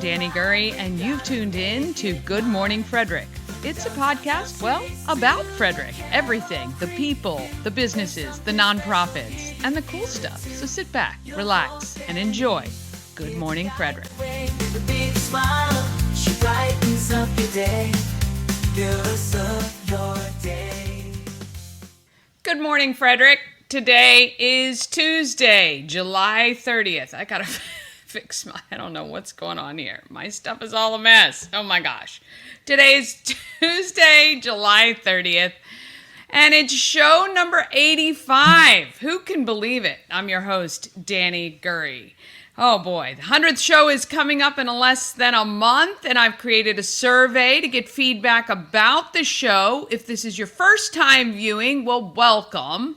Dani Gurry, and you've tuned in to Good Morning Frederick. It's a podcast, well, about Frederick. Everything, the people, the businesses, the nonprofits, and the cool stuff. So sit back, relax, and enjoy Good Morning Frederick. Good morning, Frederick. Today is Tuesday, July 30th. I gotta fix I don't know what's going on here. My stuff is all a mess. Oh my gosh. Today is Tuesday, July 30th, and it's show number 85. Who can believe it? I'm your host, Dani Gurry. Oh boy, the 100th show is coming up in less than a month, and I've created a survey to get feedback about the show. If this is your first time viewing, well, welcome.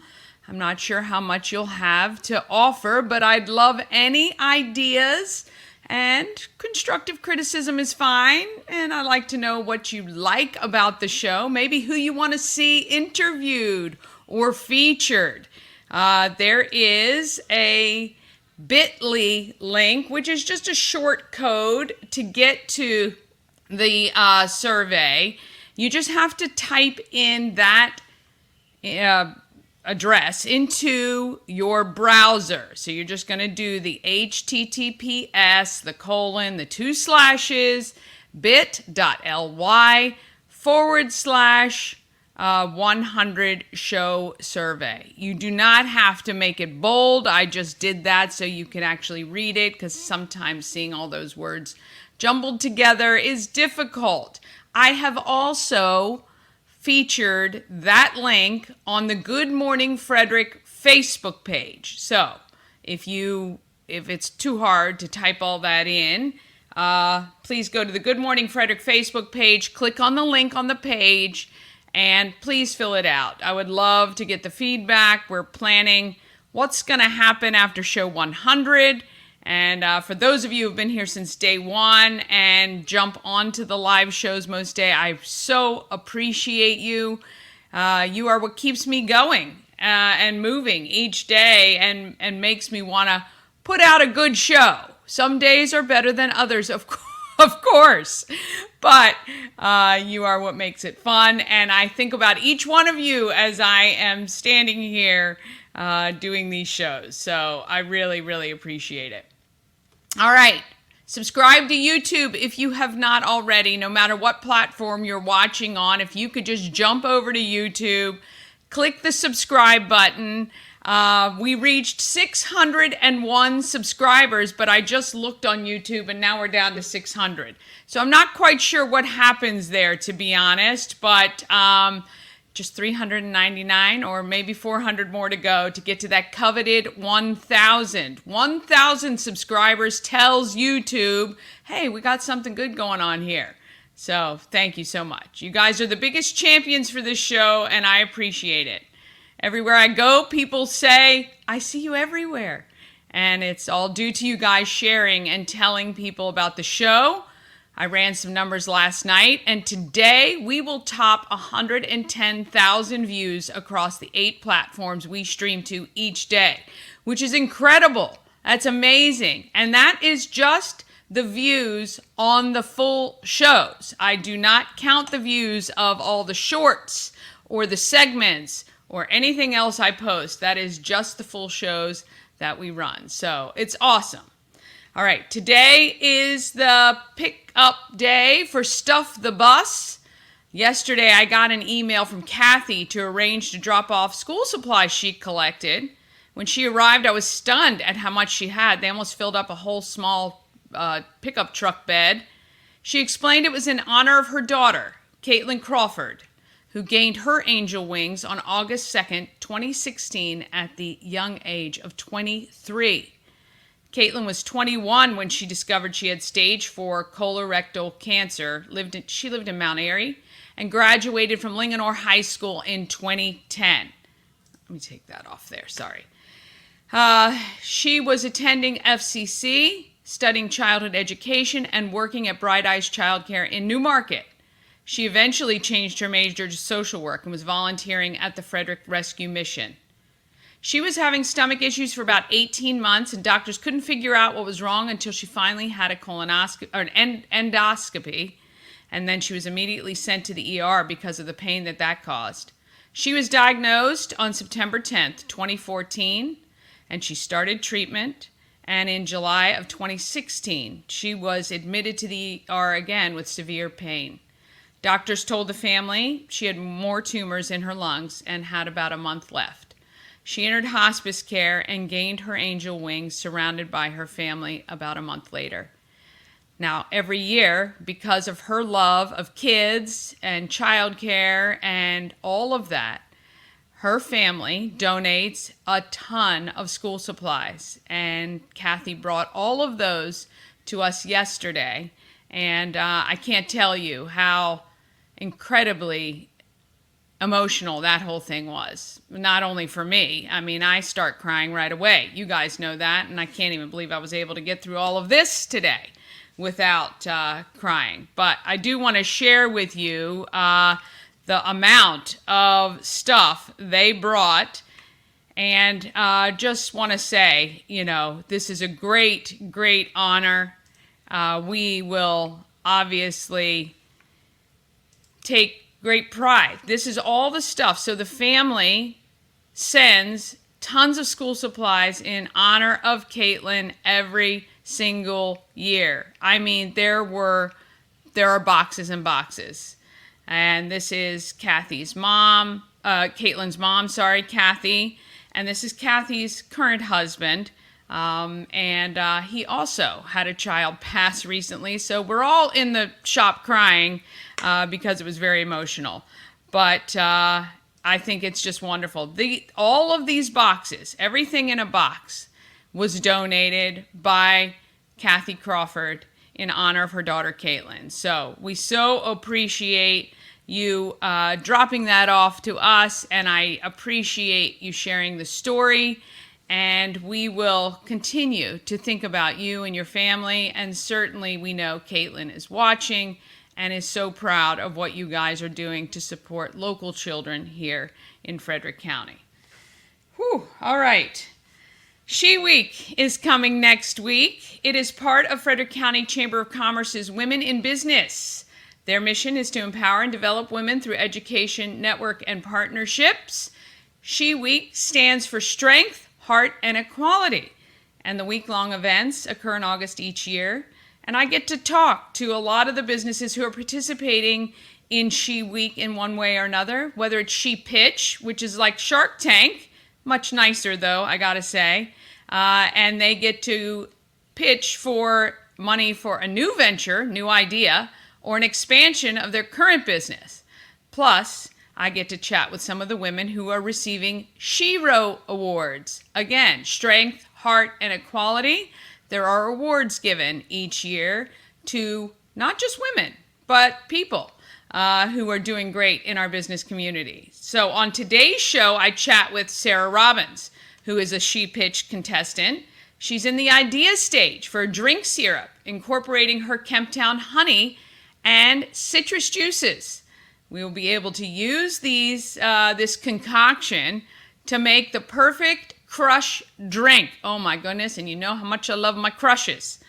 I'm not sure how much you'll have to offer, but I'd love any ideas, and constructive criticism is fine. And I'd like to know what you like about the show, maybe who you want to see interviewed or featured. There is a bit.ly link, which is just a short code to get to the survey. You just have to type in that address into your browser. So you're just going to do the HTTPS, the colon, the 2 slashes, bit.ly/100 show survey. You do not have to make it bold. I just did that so you can actually read it, because sometimes seeing all those words jumbled together is difficult. I have also featured that link on the Good Morning Frederick Facebook page. So if it's too hard to type all that in, please go to the Good Morning Frederick Facebook page, click on the link on the page, and please fill it out. I would love to get the feedback. We're planning what's going to happen after show 100. And for those of you who've been here since day one and jump onto the live shows most day, I so appreciate you. You are what keeps me going and moving each day and makes me want to put out a good show. Some days are better than others, of course, but you are what makes it fun. And I think about each one of you as I am standing here doing these shows. So I really, really appreciate it. All right. Subscribe to YouTube if you have not already, no matter what platform you're watching on. If you could just jump over to YouTube, click the subscribe button. We reached 601 subscribers, but I just looked on YouTube and now we're down to 600. So I'm not quite sure what happens there, to be honest, but just 399 or maybe 400 more to go to get to that coveted 1,000. 1,000 subscribers tells YouTube, hey, we got something good going on here. So thank you so much. You guys are the biggest champions for this show, and I appreciate it. Everywhere I go, people say, I see you everywhere. And it's all due to you guys sharing and telling people about the show. I ran some numbers last night, and today we will top 110,000 views across the 8 platforms we stream to each day, which is incredible. That's amazing. And that is just the views on the full shows. I do not count the views of all the shorts or the segments or anything else I post. That is just the full shows that we run. So it's awesome. All right, today is the pick-up day for Stuff the Bus. Yesterday, I got an email from Kathy to arrange to drop off school supplies she collected. When she arrived, I was stunned at how much she had. They almost filled up a whole small pickup truck bed. She explained it was in honor of her daughter, Caitlin Crawford, who gained her angel wings on August 2nd, 2016, at the young age of 23. Caitlin was 21 when she discovered she had stage 4 colorectal cancer. She lived in Mount Airy and graduated from Linganore High School in 2010. Let me take that off there, sorry. She was attending FCC, studying childhood education, and working at Bright Eyes Childcare in Newmarket. She eventually changed her major to social work and was volunteering at the Frederick Rescue Mission. She was having stomach issues for about 18 months, and doctors couldn't figure out what was wrong until she finally had a colonoscopy or an endoscopy, and then she was immediately sent to the ER because of the pain that caused. She was diagnosed on September 10th, 2014, and she started treatment. And in July of 2016, she was admitted to the ER again with severe pain. Doctors told the family she had more tumors in her lungs and had about a month left. She entered hospice care and gained her angel wings, surrounded by her family about a month later. Now, every year, because of her love of kids and childcare and all of that, her family donates a ton of school supplies. And Kathy brought all of those to us yesterday. And I can't tell you how incredibly emotional that whole thing was. Not only for me. I mean, I start crying right away. You guys know that. And I can't even believe I was able to get through all of this today without crying. But I do want to share with you the amount of stuff they brought, and just want to say, this is a great, great honor. We will obviously take great pride. This is all the stuff. So the family sends tons of school supplies in honor of Caitlin every single year. I mean, there are boxes and boxes. And this is Kathy's mom, Caitlin's mom, Kathy. And this is Kathy's current husband. And he also had a child pass recently. So we're all in the shop crying because it was very emotional. But I think it's just wonderful. All of these boxes, everything in a box, was donated by Kathy Crawford in honor of her daughter Caitlin. So we so appreciate you dropping that off to us, and I appreciate you sharing the story. And we will continue to think about you and your family, and certainly we know Caitlin is watching and is so proud of what you guys are doing to support local children here in Frederick County. Whew, all right. She Week is coming next week. It is part of Frederick County Chamber of Commerce's Women in Business. Their mission is to empower and develop women through education, network, and partnerships. She Week stands for Strength, Heart, and Equality. And the week-long events occur in August each year. And I get to talk to a lot of the businesses who are participating in She Week in one way or another, whether it's She Pitch, which is like Shark Tank, much nicer though, I gotta say. And they get to pitch for money for a new venture, new idea, or an expansion of their current business. Plus, I get to chat with some of the women who are receiving Shero Awards. Again, Strength, Heart, and Equality. There are awards given each year to not just women, but people who are doing great in our business community. So on today's show, I chat with Sara Robins, who is a She Pitch contestant. She's in the idea stage for a drink syrup, incorporating her Kemptown Honey and citrus juices. We will be able to use this concoction to make the perfect crush drink. Oh my goodness, and you know how much I love my crushes.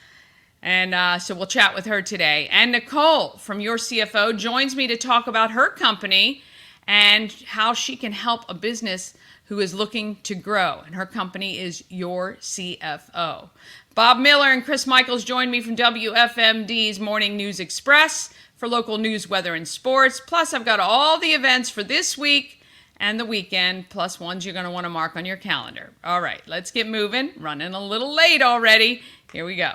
And so we'll chat with her today. And Nicole from Your CFO joins me to talk about her company and how she can help a business who is looking to grow. And her company is Your CFO. Bob Miller and Chris Michaels join me from WFMD's Morning News Express for local news, weather, and sports. Plus, I've got all the events for this week and the weekend, plus ones you're going to want to mark on your calendar. All right, let's get moving. Running a little late already. Here we go.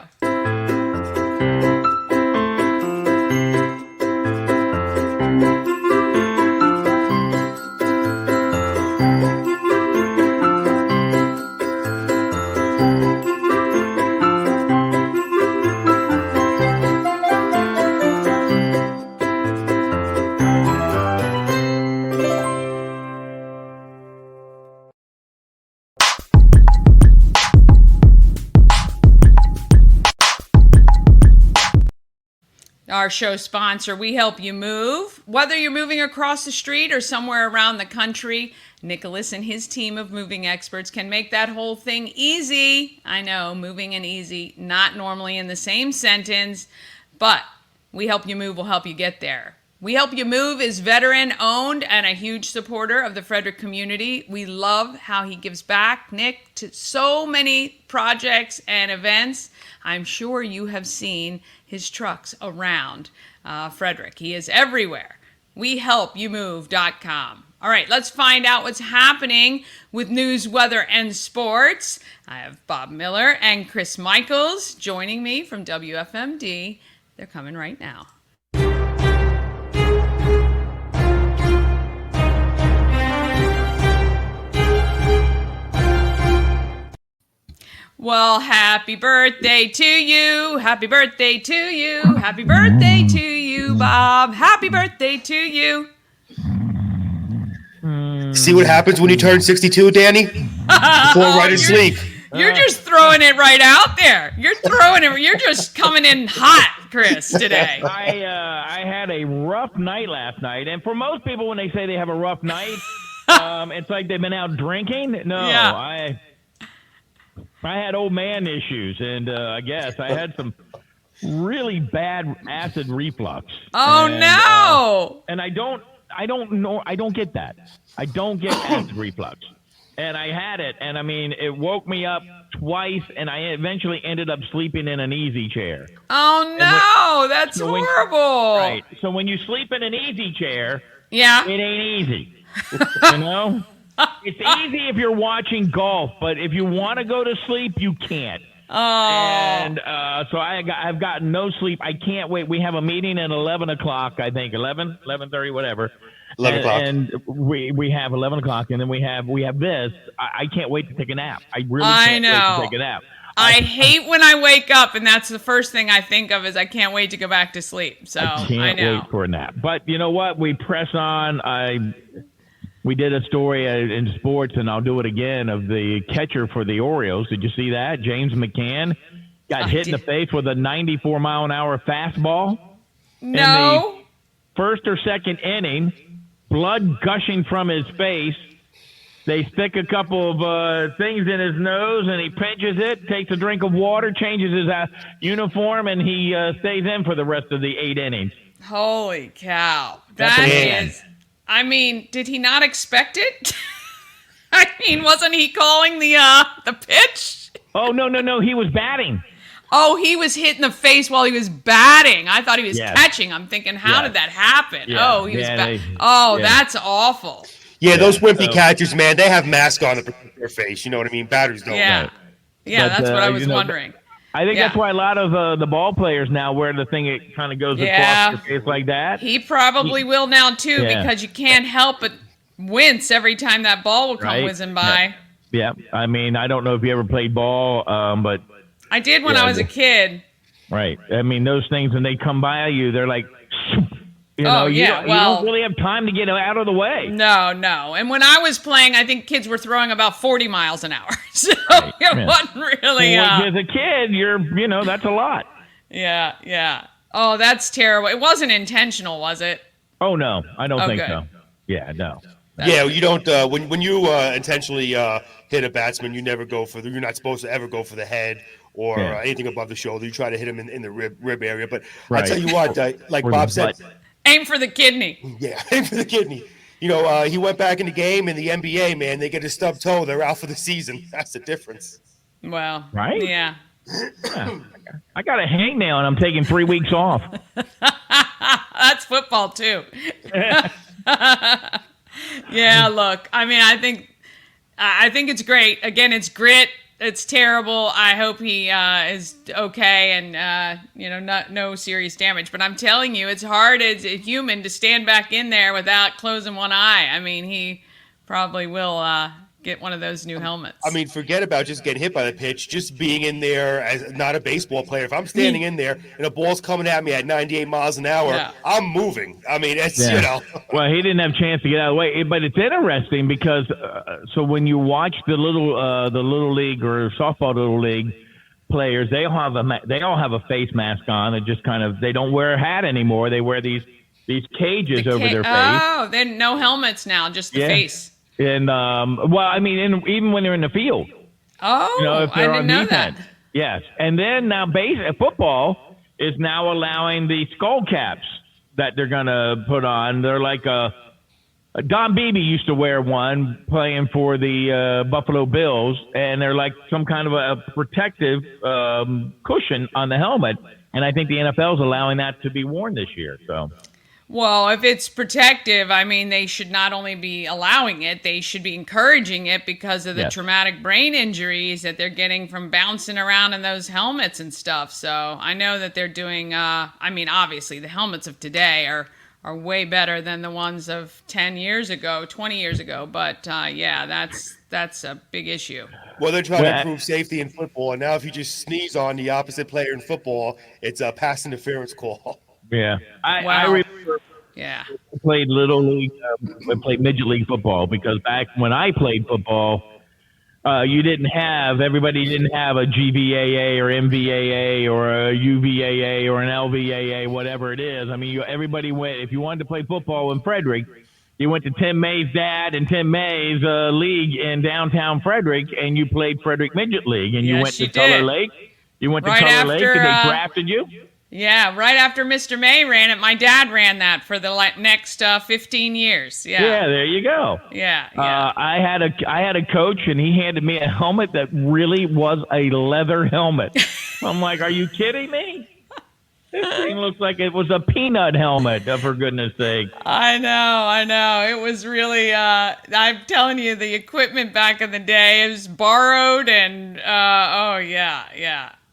Our show sponsor, we help you move. Whether you're moving across the street or somewhere around the country, Nicholas and his team of moving experts can make that whole thing easy. I know, moving and easy, not normally in the same sentence, but We Help You Move will help you get there. We Help You Move is veteran-owned and a huge supporter of the Frederick community. We love how he gives back, Nick, to so many projects and events. I'm sure you have seen his trucks around Frederick. He is everywhere. WeHelpYouMove.com. All right, let's find out what's happening with news, weather, and sports. I have Bob Miller and Chris Michaels joining me from WFMD. They're coming right now. Well, happy birthday to you. Happy birthday to you. Happy birthday to you, Bob. Happy birthday to you. See what happens when you turn 62, Dani? Fall right asleep. You're just throwing it right out there. You're just coming in hot, Chris, today. I had a rough night last night, and for most people, when they say they have a rough night, it's like they've been out drinking. No, yeah. I had old man issues, and I guess I had some really bad acid reflux. Oh, no! And I don't get that. I don't get acid reflux. And I had it, and I mean, it woke me up twice, and I eventually ended up sleeping in an easy chair. Oh, no! That's horrible. Right. So when you sleep in an easy chair, it ain't easy. You know? It's easy if you're watching golf, but if you want to go to sleep, you can't. Oh. And so I've gotten no sleep. I can't wait. We have a meeting at 11 o'clock, I think, 11:30, whatever. 11 o'clock. And we have 11 o'clock, and then we have this. I can't wait to take a nap. I really can't wait to take a nap. I hate when I wake up, and that's the first thing I think of is I can't wait to go back to sleep. So I can't wait for a nap. But you know what? We press on. We did a story in sports, and I'll do it again, of the catcher for the Orioles. Did you see that? James McCann got hit in the face with a 94-mile-an-hour fastball. No. In the first or second inning, blood gushing from his face. They stick a couple of things in his nose, and he pinches it, takes a drink of water, changes his uniform, and he stays in for the rest of the 8 innings. Holy cow. That is... I mean, did he not expect it? I mean, wasn't he calling the pitch? Oh, no. He was batting. Oh, he was hit in the face while he was batting. I thought he was catching. I'm thinking, how did that happen? Yeah. Oh, he was batting. That's awful. Yeah, those wimpy catchers, man, they have masks on to protect their face. You know what I mean? Batters don't. Yeah, that's what I was wondering. I think that's why a lot of the ball players now wear the thing that kind of goes across your face like that. He probably will now, too, because you can't help but wince every time that ball will come whizzing by. Yeah. I mean, I don't know if you ever played ball, but... I did when I was a kid. Right. I mean, those things, when they come by you, they're like... You don't really have time to get out of the way. No. And when I was playing, I think kids were throwing about 40 miles an hour. So it wasn't really... Well, as a kid, that's a lot. Yeah. Oh, that's terrible. It wasn't intentional, was it? Oh, no. I don't think so. Yeah, no. You don't... when you intentionally hit a batsman, you never go for you're not supposed to ever go for the head or anything above the shoulder. You try to hit him in the rib area. But I tell you what, like Bob said... Aim for the kidney. Yeah, aim for the kidney. He went back in the game in the NBA, man. They get a stubbed toe, they're out for the season. That's the difference. Well, right? Yeah. I got a hangnail, and I'm taking 3 weeks off. That's football, too. Yeah, look, I mean, I think it's great. Again, it's grit. It's terrible. I hope he is okay and, no serious damage. But I'm telling you, it's hard as a human to stand back in there without closing one eye. I mean, he probably will get one of those new helmets. I mean, forget about just getting hit by the pitch, just being in there as not a baseball player. If I'm standing in there and a ball's coming at me at 98 miles an hour, I'm moving. I mean, it's, Well, he didn't have a chance to get out of the way. But it's interesting because so when you watch the little league or softball little league players, they all have a face mask on. And just kind of, they don't wear a hat anymore. They wear these cages over their face. Oh, then no helmets now, just the face. And even when they're in the field. Oh, If they're I didn't know defense. that. Yes, and then now football is now allowing the skull caps that they're going to put on. They're like Don Beebe used to wear one playing for the Buffalo Bills, and they're like some kind of a protective cushion on the helmet. And I think the NFL is allowing that to be worn this year. So. Well, if it's protective, I mean, they should not only be allowing it, they should be encouraging it because of the traumatic brain injuries that they're getting from bouncing around in those helmets and stuff. So I know that they're doing, obviously the helmets of today are way better than the ones of 10 years ago, 20 years ago. But that's a big issue. Well, they're trying to improve safety in football. And now if you just sneeze on the opposite player in football, it's a pass interference call. Yeah, I remember. Yeah, I played little league. I played midget league football because back when I played football, everybody didn't have a GVAA or MVAA or a UVAA or an LVAA, whatever it is. I mean, everybody went. If you wanted to play football in Frederick, you went to Tim May's dad and Tim May's league in downtown Frederick, and you played Frederick Midget League, and you went to Color Lake. You went to Color Lake, and they drafted you. Yeah, right after Mr. May ran it, my dad ran that for the next 15 years. Yeah. Yeah, there you go. Yeah. I had a coach, and he handed me a helmet that really was a leather helmet. I'm like, are you kidding me? This thing looks like it was a peanut helmet, for goodness sake. I know. It was really, I'm telling you, the equipment back in the day, it was borrowed and,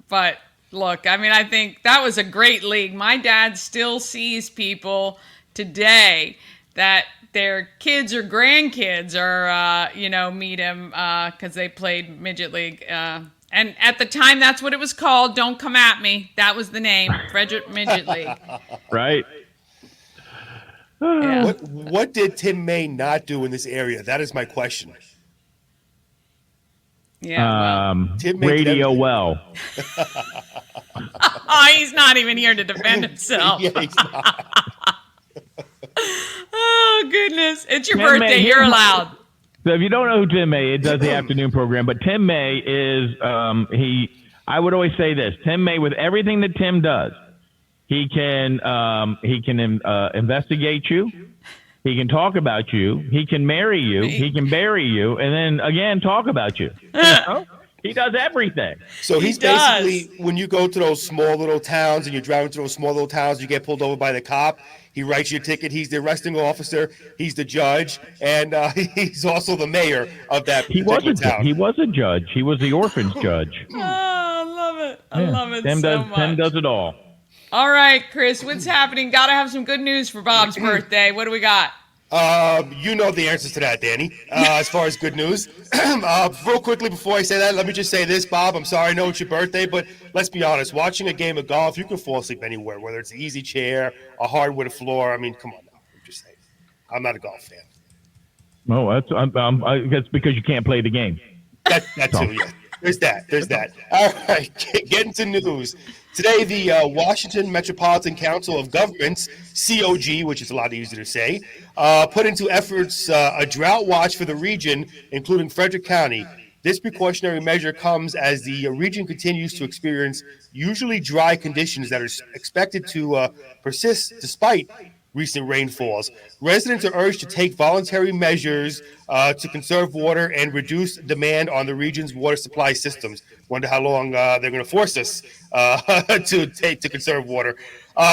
But look, I mean, I think that was a great league. My dad still sees people today that their kids or grandkids are, meet him because they played midget league. And at the time, that's what it was called. Don't come at me. That was the name, Frederick Midget League. Right. Yeah. What did Tim May not do in this area? That is my question. Yeah. Radio well. He's not even here to defend himself. Yeah, he's not. Oh, goodness. It's your birthday. You're allowed. So if you don't know who Tim May is, does the afternoon program, but Tim May is, I would always say this, Tim May, with everything that Tim does, he can investigate you. He can talk about you. He can marry you. He can bury you. And then, again, talk about you. He does everything. So he's basically, when you go to those small little towns and you're driving to those small little towns, you get pulled over by the cop. He writes your ticket. He's the arresting officer. He's the judge. And he's also the mayor of that particular town. He was a judge. He was the orphans judge. Oh, I love it. I love it Tim so much. Tim does it all. All right, Chris, what's happening? Got to have some good news for Bob's birthday. What do we got? You know the answers to that, Dani. As far as good news, real quickly before I say that, let me just say this, Bob. I'm sorry, I know it's your birthday, but let's be honest. Watching a game of golf, you can fall asleep anywhere, whether it's an easy chair, a hardwood floor. I mean, come on now. I'm just saying. I'm not a golf fan. No, that's because you can't play the game. That too, yeah. There's that. All right, getting to news. Today, the Washington Metropolitan Council of Governments, COG, which is a lot easier to say, put into efforts a drought watch for the region, including Frederick County. This precautionary measure comes as the region continues to experience usually dry conditions that are expected to persist despite recent rainfalls. Residents are urged to take voluntary measures to conserve water and reduce demand on the region's water supply systems. Wonder how long they're going to force us to conserve water.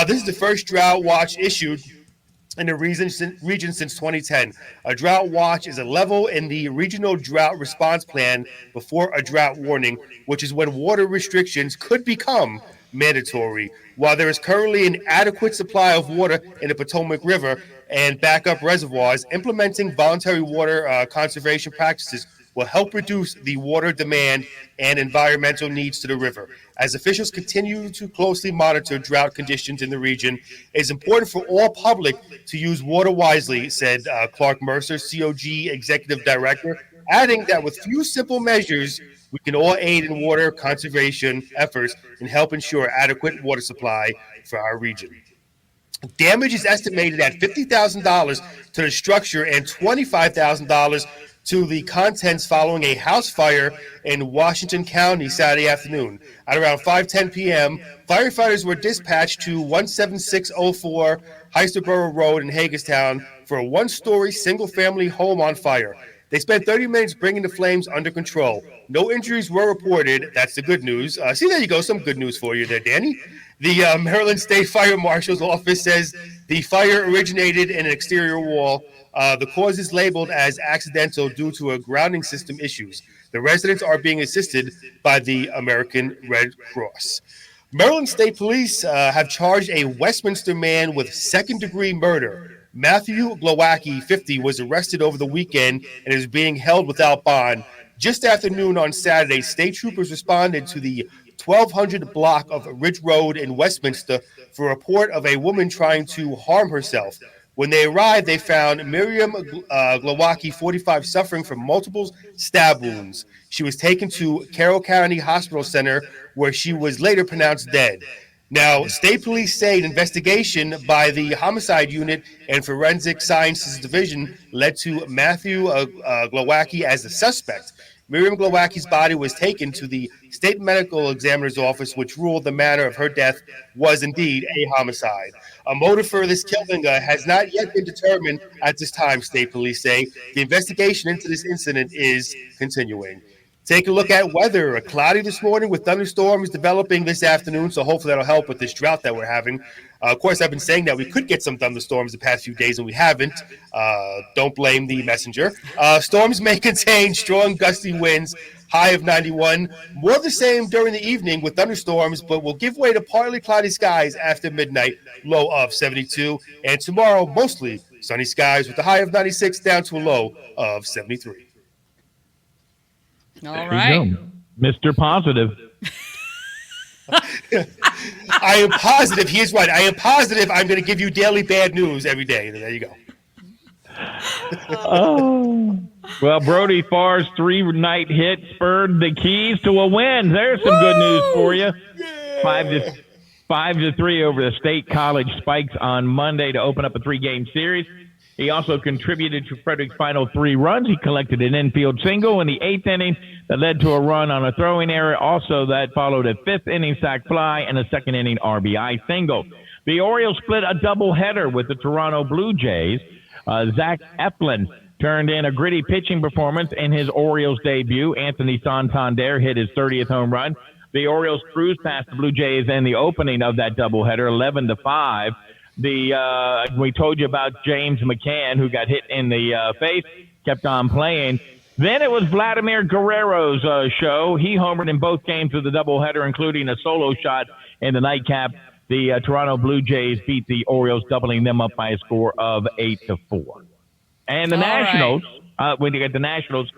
This is the first drought watch issued in the region since 2010. A drought watch is a level in the regional drought response plan before a drought warning, which is when water restrictions could become mandatory. While there is currently an adequate supply of water in the Potomac River and backup reservoirs, implementing voluntary water conservation practices will help reduce the water demand and environmental needs to the river. As officials continue to closely monitor drought conditions in the region, it is important for all public to use water wisely, said Clark Mercer, COG Executive Director, adding that with few simple measures, we can all aid in water conservation efforts and help ensure adequate water supply for our region. Damage is estimated at $50,000 to the structure and $25,000 to the contents following a house fire in Washington County Saturday afternoon. At around 5:10 p.m., firefighters were dispatched to 17604 Heisterboro Road in Hagerstown for a one-story single-family home on fire. They spent 30 minutes bringing the flames under control. No injuries were reported. That's the good news. See, there you go. Some good news for you there, Dani. The Maryland State Fire Marshal's office says the fire originated in an exterior wall. The cause is labeled as accidental due to a grounding system issues. The residents are being assisted by the American Red Cross. Maryland State Police have charged a Westminster man with second-degree murder. Matthew Glowacki, 50, was arrested over the weekend and is being held without bond. Just after noon on Saturday, state troopers responded to the 1200 block of Ridge Road in Westminster for a report of a woman trying to harm herself. When they arrived, they found Miriam Glowacki, 45, suffering from multiple stab wounds. She was taken to Carroll County Hospital Center, where she was later pronounced dead. Now, state police say an investigation by the Homicide Unit and Forensic Sciences Division led to Matthew Glowacki as the suspect. Miriam Glowacki's body was taken to the state medical examiner's office, which ruled the manner of her death was indeed a homicide. A motive for this killing has not yet been determined at this time, state police say. The investigation into this incident is continuing. Take a look at weather. Cloudy this morning with thunderstorms developing this afternoon, so hopefully that'll help with this drought that we're having. Of course, I've been saying that we could get some thunderstorms the past few days, and we haven't. Don't blame the messenger. Storms may contain strong gusty winds, high of 91. More of the same during the evening with thunderstorms, but will give way to partly cloudy skies after midnight, low of 72. And tomorrow, mostly sunny skies with a high of 96 down to a low of 73. All right. Mr. Positive. I am positive. He is right. I am positive I'm going to give you daily bad news every day. There you go. Well, Brody Farr's 3-night hit spurred the Keys to a win. There's some good news for you. 5-3 over the State College Spikes on Monday to open up a 3-game series. He also contributed to Frederick's final 3 runs. He collected an infield single in the 8th inning that led to a run on a throwing error. Also, that followed a 5th inning sac fly and a 2nd inning RBI single. The Orioles split a doubleheader with the Toronto Blue Jays. Zach Eflin turned in a gritty pitching performance in his Orioles debut. Anthony Santander hit his 30th home run. The Orioles cruised past the Blue Jays in the opening of that doubleheader, 11-5. We told you about James McCann, who got hit in the face, kept on playing. Then it was Vladimir Guerrero's show. He homered in both games of the doubleheader, including a solo shot in the nightcap. The Toronto Blue Jays beat the Orioles, doubling them up by a score of 8-4. And the Nationals, when you get the Nationals,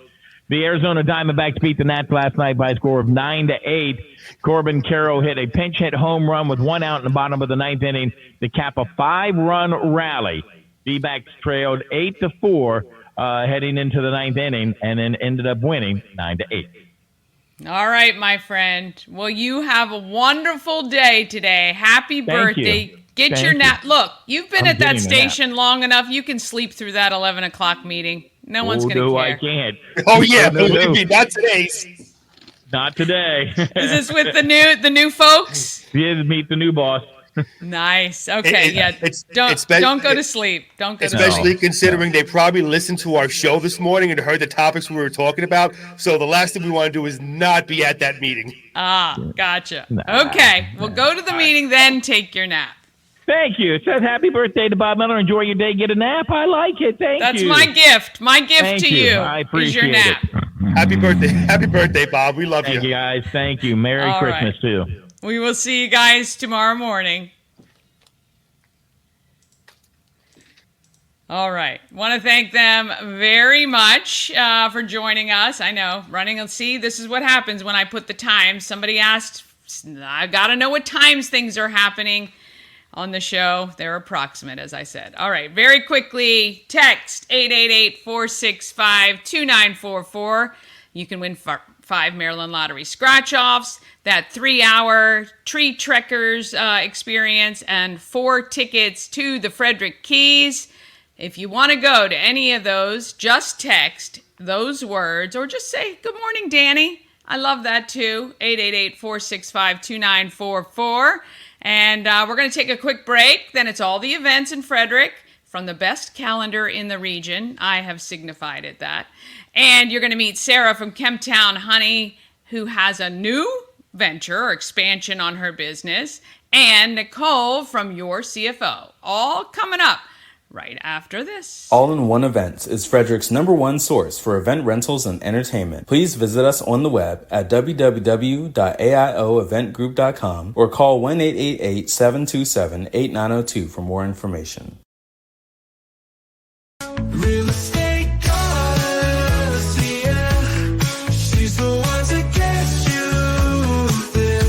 the Arizona Diamondbacks beat the Nats last night by a score of 9-8. Corbin Carroll hit a pinch hit home run with 1 out in the bottom of the 9th inning to cap a 5-run rally. D-backs trailed 8-4 heading into the 9th inning, and then ended up winning 9-8. All right, my friend. Well, you have a wonderful day today. Happy birthday. Get your nap. Look, you've been at that station long enough. You can sleep through that 11 o'clock meeting. No one's going to care. I can't. Oh, yeah. Believe me, not today. Not today. Is this with the new folks? Yeah, meet the new boss. Nice. Okay. Don't go to sleep. Don't go to sleep. Especially considering they probably listened to our show this morning and heard the topics we were talking about. So the last thing we want to do is not be at that meeting. Ah, gotcha. Okay. Well, go to the meeting, then take your nap. Thank you. It says happy birthday to Bob Miller. Enjoy your day. Get a nap. I like it. Thank you. That's my gift. My gift to you. I appreciate is your nap. it. Happy birthday. Happy birthday, Bob. We love you. Thank you, guys. Thank you. Merry All Christmas, right. too. We will see you guys tomorrow morning. All right. Want to thank them very much for joining us. I know, see, this is what happens when I put the times. Somebody asked, I've got to know what times things are happening on the show. They're approximate, as I said. All right. Very quickly, text 888-465-2944. You can win $5 5 Maryland Lottery scratch-offs, that 3-hour Tree Trekkers experience, and 4 tickets to the Frederick Keys. If you want to go to any of those, just text those words or just say, "Good morning, Dani." I love that too. 888-465-2944. And we're going to take a quick break. Then it's all the events in Frederick from the best calendar in the region. I have signified it that. And you're going to meet Sara from Kemptown Honey, who has a new venture or expansion on her business, and Nicole from Your CFO. All coming up right after this. All-in-One Events is Frederick's #1 source for event rentals and entertainment. Please visit us on the web at www.aioeventgroup.com or call 1-888-727-8902 for more information. Real estate goddess, yeah. She's the one to get you there.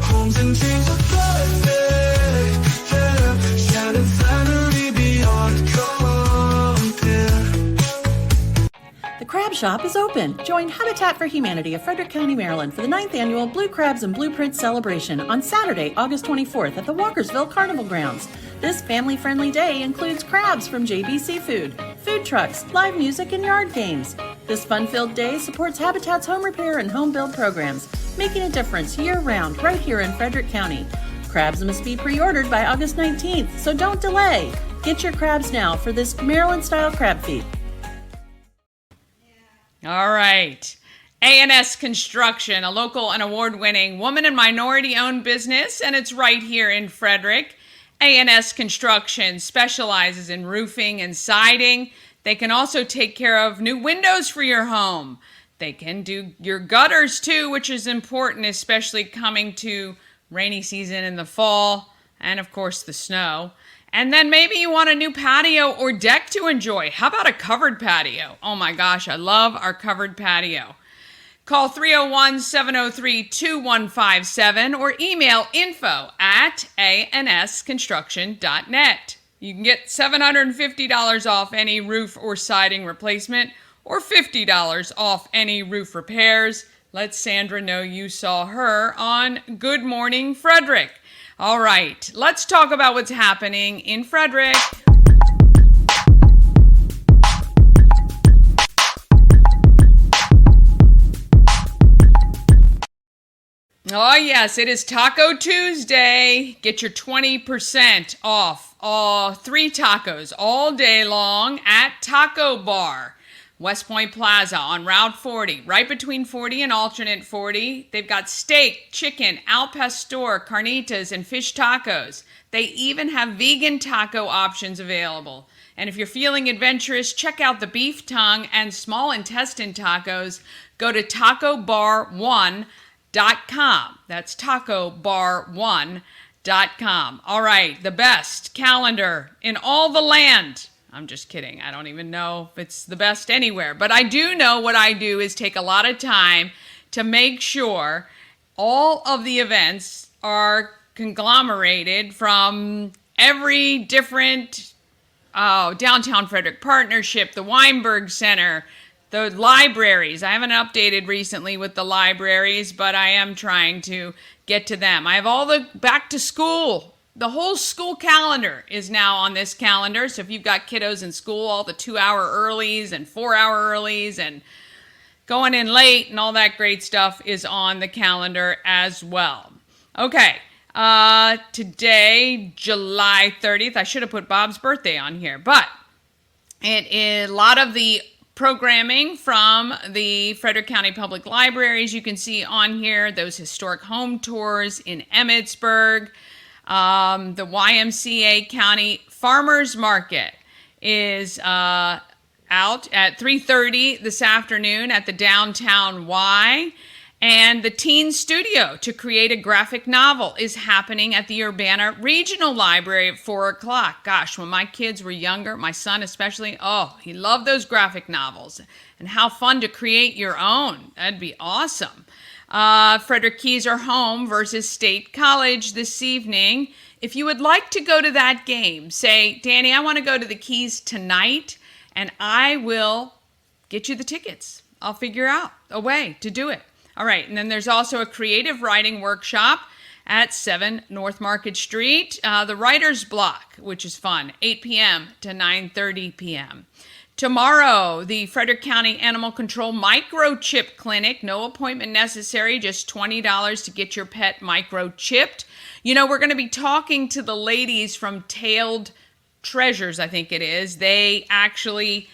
Homes and dreams are perfect, yeah. Shining flattery beyond compare. The Crab Shop is open. Join Habitat for Humanity of Frederick County, Maryland for the 9th annual Blue Crabs and Blueprints celebration on Saturday, August 24th at the Walkersville Carnival Grounds. This family-friendly day includes crabs from JB Seafood, food trucks, live music, and yard games. This fun-filled day supports Habitat's home repair and home build programs, making a difference year-round right here in Frederick County. Crabs must be pre-ordered by August 19th, so don't delay. Get your crabs now for this Maryland-style crab feast. All right. A&S Construction, a local and award-winning woman and minority-owned business, and it's right here in Frederick. A&S Construction specializes in roofing and siding. They can also take care of new windows for your home. They can do your gutters too, which is important, especially coming to rainy season in the fall and, of course, the snow. And then maybe you want a new patio or deck to enjoy. How about a covered patio? Oh my gosh, I love our covered patio. Call 301-703-2157 or email info@ansconstruction.net. You can get $750 off any roof or siding replacement or $50 off any roof repairs. Let Sandra know you saw her on Good Morning Frederick. All right, let's talk about what's happening in Frederick. Oh, yes, it is Taco Tuesday. Get your 20% off 3 tacos all day long at Taco Bar, West Point Plaza on Route 40, right between 40 and alternate 40. They've got steak, chicken, al pastor, carnitas, and fish tacos. They even have vegan taco options available. And if you're feeling adventurous, check out the beef tongue and small intestine tacos. Go to tacobar1.com. That's tacobar1.com. All right, the best calendar in all the land. I'm just kidding. I don't even know if it's the best anywhere. But I do know what I do is take a lot of time to make sure all of the events are conglomerated from every different Downtown Frederick Partnership, the Weinberg Center, the libraries. I haven't updated recently with the libraries, but I am trying to get to them. I have all the back to school. The whole school calendar is now on this calendar. So if you've got kiddos in school, all the 2-hour earlies and 4-hour earlies and going in late and all that great stuff is on the calendar as well. Okay. Today, July 30th. I should have put Bob's birthday on here, but it is a lot of the programming from the Frederick County Public Libraries. You can see on here those historic home tours in Emmitsburg. The YMCA County Farmers Market is out at 3:30 this afternoon at the Downtown Y. And the Teen Studio to create a graphic novel is happening at the Urbana Regional Library at 4 o'clock. Gosh, when my kids were younger, my son especially, he loved those graphic novels. And how fun to create your own. That'd be awesome. Frederick Keys are home versus State College this evening. If you would like to go to that game, say, Dani, I want to go to the Keys tonight, and I will get you the tickets. I'll figure out a way to do it. All right, and then there's also a creative writing workshop at 7 North Market Street, the Writer's Block, which is fun, 8 p.m. to 9:30 p.m. Tomorrow, the Frederick County Animal Control Microchip Clinic. No appointment necessary, just $20 to get your pet microchipped. You know, we're going to be talking to the ladies from Tailed Treasures, I think it is. They actually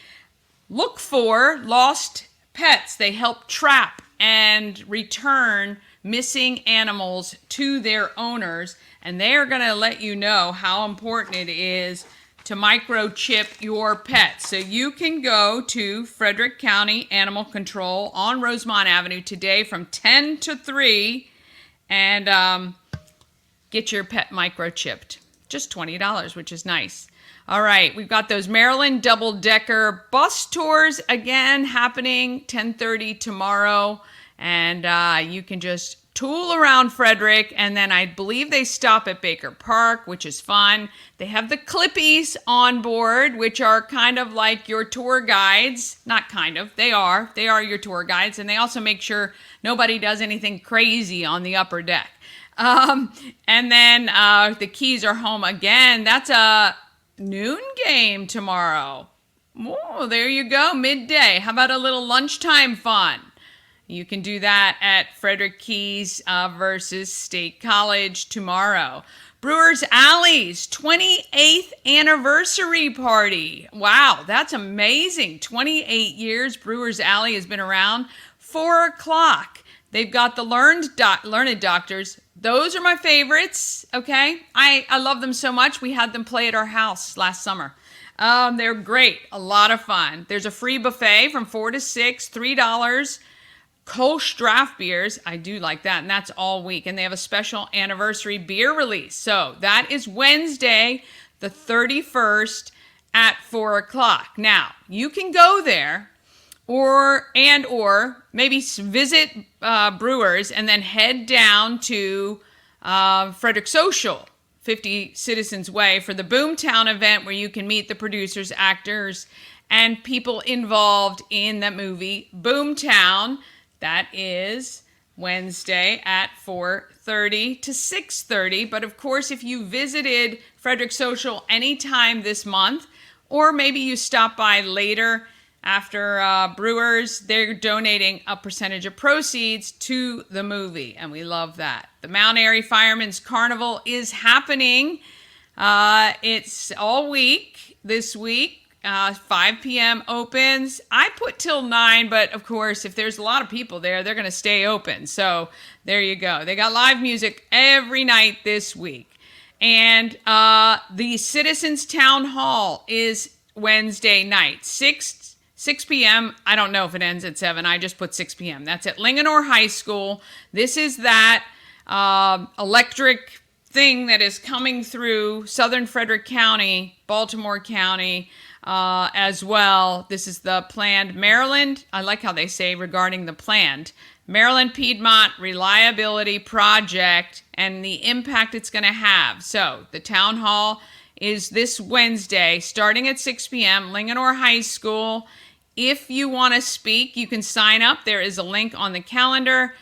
look for lost pets. They help trap and return missing animals to their owners. And they are going to let you know how important it is to microchip your pet. So you can go to Frederick County Animal Control on Rosemont Avenue today from 10 to 3 and get your pet microchipped. Just $20, which is nice. All right, we've got those Maryland double-decker bus tours again happening 10:30 tomorrow. And you can just tool around Frederick, and then I believe they stop at Baker Park, which is fun. They have the Clippies on board, which are kind of like your tour guides. Not kind of, they are your tour guides, and they also make sure nobody does anything crazy on the upper deck. And then the Keys are home again. That's a noon game tomorrow. Oh, there you go, midday. How about a little lunchtime fun? You can do that at Frederick Keys versus State College tomorrow. Brewers Alley's 28th anniversary party. Wow, that's amazing. 28 years Brewers Alley has been around. 4 o'clock. They've got the learned doctors. Those are my favorites, okay? I love them so much. We had them play at our house last summer. They're great. A lot of fun. There's a free buffet from 4 to 6, $3. Kolsch draft beers. I do like that. And that's all week. And they have a special anniversary beer release. So that is Wednesday, the 31st at 4 o'clock. Now, you can go there or maybe visit Brewers and then head down to Frederick Social, 50 Citizens Way, for the Boomtown event where you can meet the producers, actors, and people involved in the movie Boomtown. That is Wednesday at 4:30 to 6:30. But of course, if you visited Frederick Social anytime this month, or maybe you stop by later after Brewers, they're donating a percentage of proceeds to the movie, and we love that. The Mount Airy Firemen's Carnival is happening. It's all week this week. 5 p.m. opens. I put till 9, but of course, if there's a lot of people there, they're going to stay open. So there you go. They got live music every night this week. And the Citizens Town Hall is Wednesday night, 6 p.m. I don't know if it ends at 7. I just put 6 p.m. That's at Linganore High School. This is that electric thing that is coming through Southern Frederick County, Baltimore County, as well. This is the planned Maryland, I like how they say regarding the planned Maryland Piedmont Reliability Project and the impact it's going to have. So the town hall is this Wednesday starting at 6 p.m. Linganore High School. If you want to speak, you can sign up. There is a link on the calendar.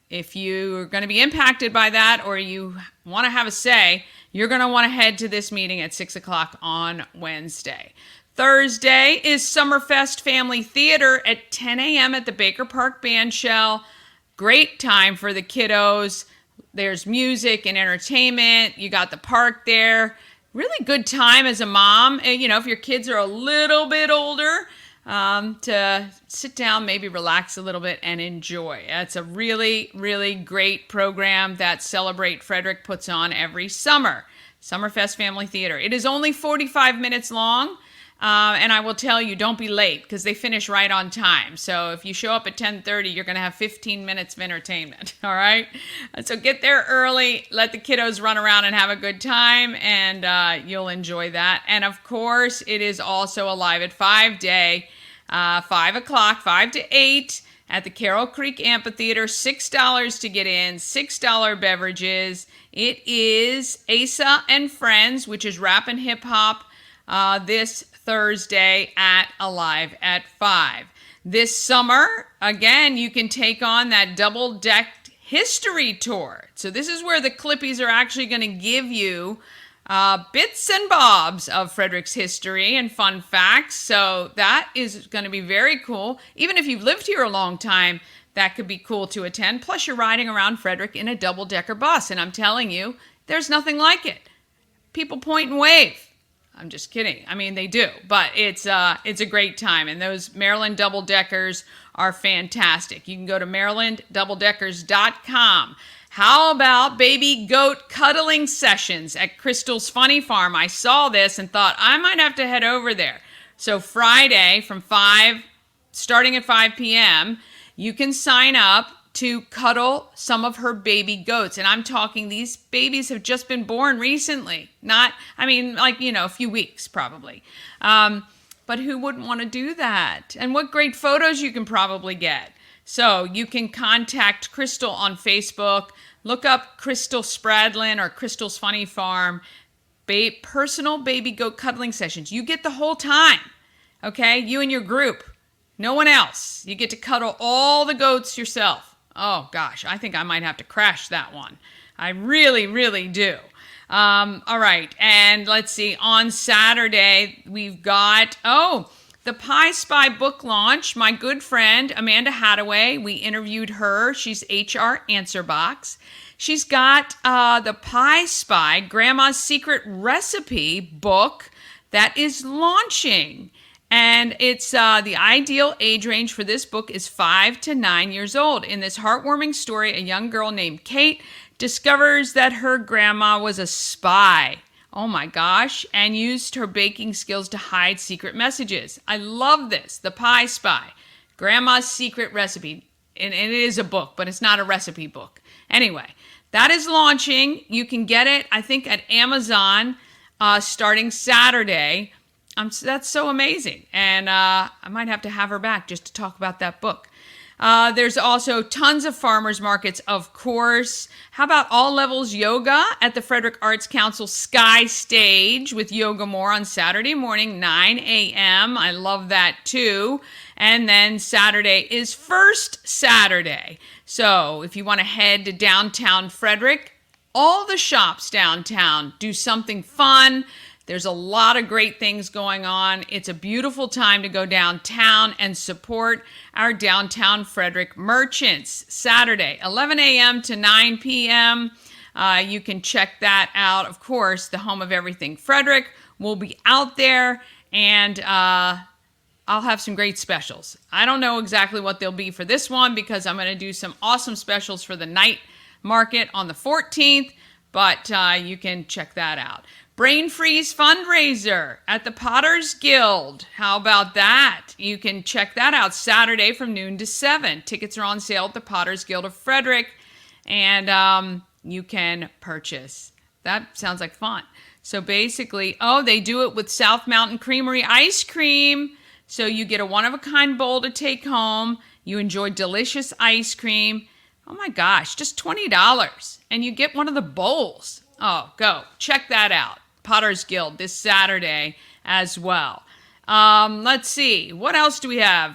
If you're going to be impacted by that or you want to have a say, you're going to want to head to this meeting at 6 o'clock on Wednesday. Thursday is Summerfest Family Theater at 10 a.m. at the Baker Park Bandshell. Great time for the kiddos. There's music and entertainment. You got the park there. Really good time as a mom. And, you know, if your kids are a little bit older, to sit down, maybe relax a little bit and enjoy. It's a really, really great program that Celebrate Frederick puts on every summer. Summerfest Family Theater. It is only 45 minutes long. And I will tell you, don't be late because they finish right on time. So if you show up at 10:30, you're going to have 15 minutes of entertainment. All right. So get there early, let the kiddos run around and have a good time, and you'll enjoy that. And of course, it is also a Live at 5 day, 5 o'clock, 5 to 8 at the Carroll Creek Amphitheater. $6 to get in, $6 beverages. It is Asa and Friends, which is rap and hip hop. this Thursday at Alive at 5. This summer, again, you can take on that double-decked history tour. So this is where the Clippies are actually going to give you bits and bobs of Frederick's history and fun facts. So that is going to be very cool. Even if you've lived here a long time, that could be cool to attend. Plus, you're riding around Frederick in a double-decker bus, and I'm telling you, there's nothing like it. People point and wave. I'm just kidding. I mean, they do, but it's a great time, and those Maryland double-deckers are fantastic. You can go to marylanddoubledeckers.com. How about baby goat cuddling sessions at Crystal's Funny Farm? I saw this and thought I might have to head over there. So Friday starting at 5 p.m., you can sign up to cuddle some of her baby goats. And I'm talking, these babies have just been born recently. A few weeks probably. But who wouldn't want to do that? And what great photos you can probably get. So you can contact Crystal on Facebook. Look up Crystal Spradlin or Crystal's Funny Farm. Personal baby goat cuddling sessions. You get the whole time. Okay? You and your group. No one else. You get to cuddle all the goats yourself. Oh, gosh. I think I might have to crash that one. I really, really do. All right. And let's see. On Saturday, we've got, the Pie Spy book launch. My good friend, Amanda Hadaway, we interviewed her. She's HR Answer Box. She's got the Pie Spy, Grandma's Secret Recipe book that is launching. And it's the ideal age range for this book is 5 to 9 years old. In this heartwarming story, a young girl named Kate discovers that her grandma was a spy. Oh my gosh, and used her baking skills to hide secret messages. I love this. The Pie Spy, Grandma's Secret Recipe. And it is a book, but it's not a recipe book. Anyway, that is launching. You can get it, I think, at Amazon starting Saturday. That's so amazing. And I might have to have her back just to talk about that book. There's also tons of farmers markets, of course. How about all levels yoga at the Frederick Arts Council Sky Stage with Yoga More on Saturday morning, 9 a.m. I love that too. And then Saturday is First Saturday. So if you want to head to downtown Frederick, all the shops downtown do something fun. There's a lot of great things going on. It's a beautiful time to go downtown and support our downtown Frederick merchants. Saturday, 11 a.m. to 9 p.m. You can check that out. Of course, the Home of Everything Frederick will be out there, and I'll have some great specials. I don't know exactly what they'll be for this one because I'm going to do some awesome specials for the night market on the 14th, but you can check that out. Brain Freeze fundraiser at the Potters Guild. How about that? You can check that out Saturday from noon to 7. Tickets are on sale at the Potters Guild of Frederick, and you can purchase. That sounds like fun. So basically, they do it with South Mountain Creamery ice cream. So you get a one-of-a-kind bowl to take home. You enjoy delicious ice cream. Oh my gosh, just $20. And you get one of the bowls. Oh, go. Check that out. Potters Guild this Saturday as well. Let's see. What else do we have?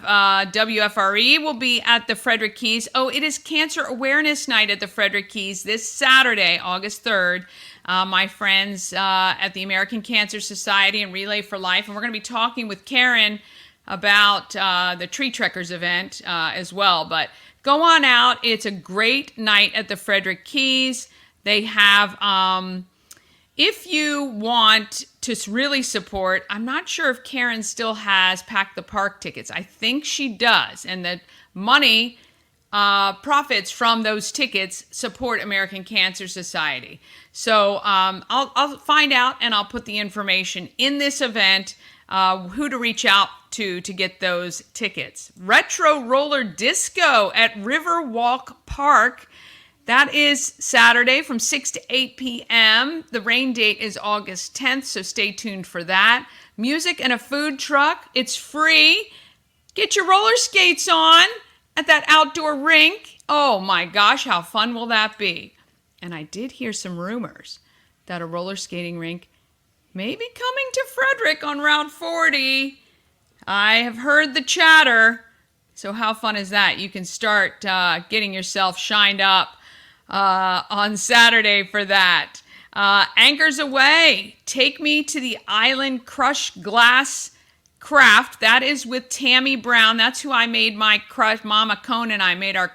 WFRE will be at the Frederick Keys. It is Cancer Awareness Night at the Frederick Keys this Saturday, August 3rd. My friends at the American Cancer Society and Relay for Life. And we're going to be talking with Karen about the Tree Trekkers event as well. But go on out. It's a great night at the Frederick Keys. They have... if you want to really support, I'm not sure if Karen still has Pack the Park tickets. I think she does. And the money, profits from those tickets support American Cancer Society. So I'll find out and I'll put the information in this event, who to reach out to get those tickets. Retro Roller Disco at Riverwalk Park. That is Saturday from 6 to 8 p.m. The rain date is August 10th, so stay tuned for that. Music and a food truck. It's free. Get your roller skates on at that outdoor rink. Oh my gosh, how fun will that be? And I did hear some rumors that a roller skating rink maybe coming to Frederick on Route 40. I have heard the chatter. So how fun is that? You can start getting yourself shined up on Saturday for that. Anchors Away. Take me to the Island Crushed Glass Craft. That is with Tammy Brown. That's who I made my crush. Mama Cone and I made our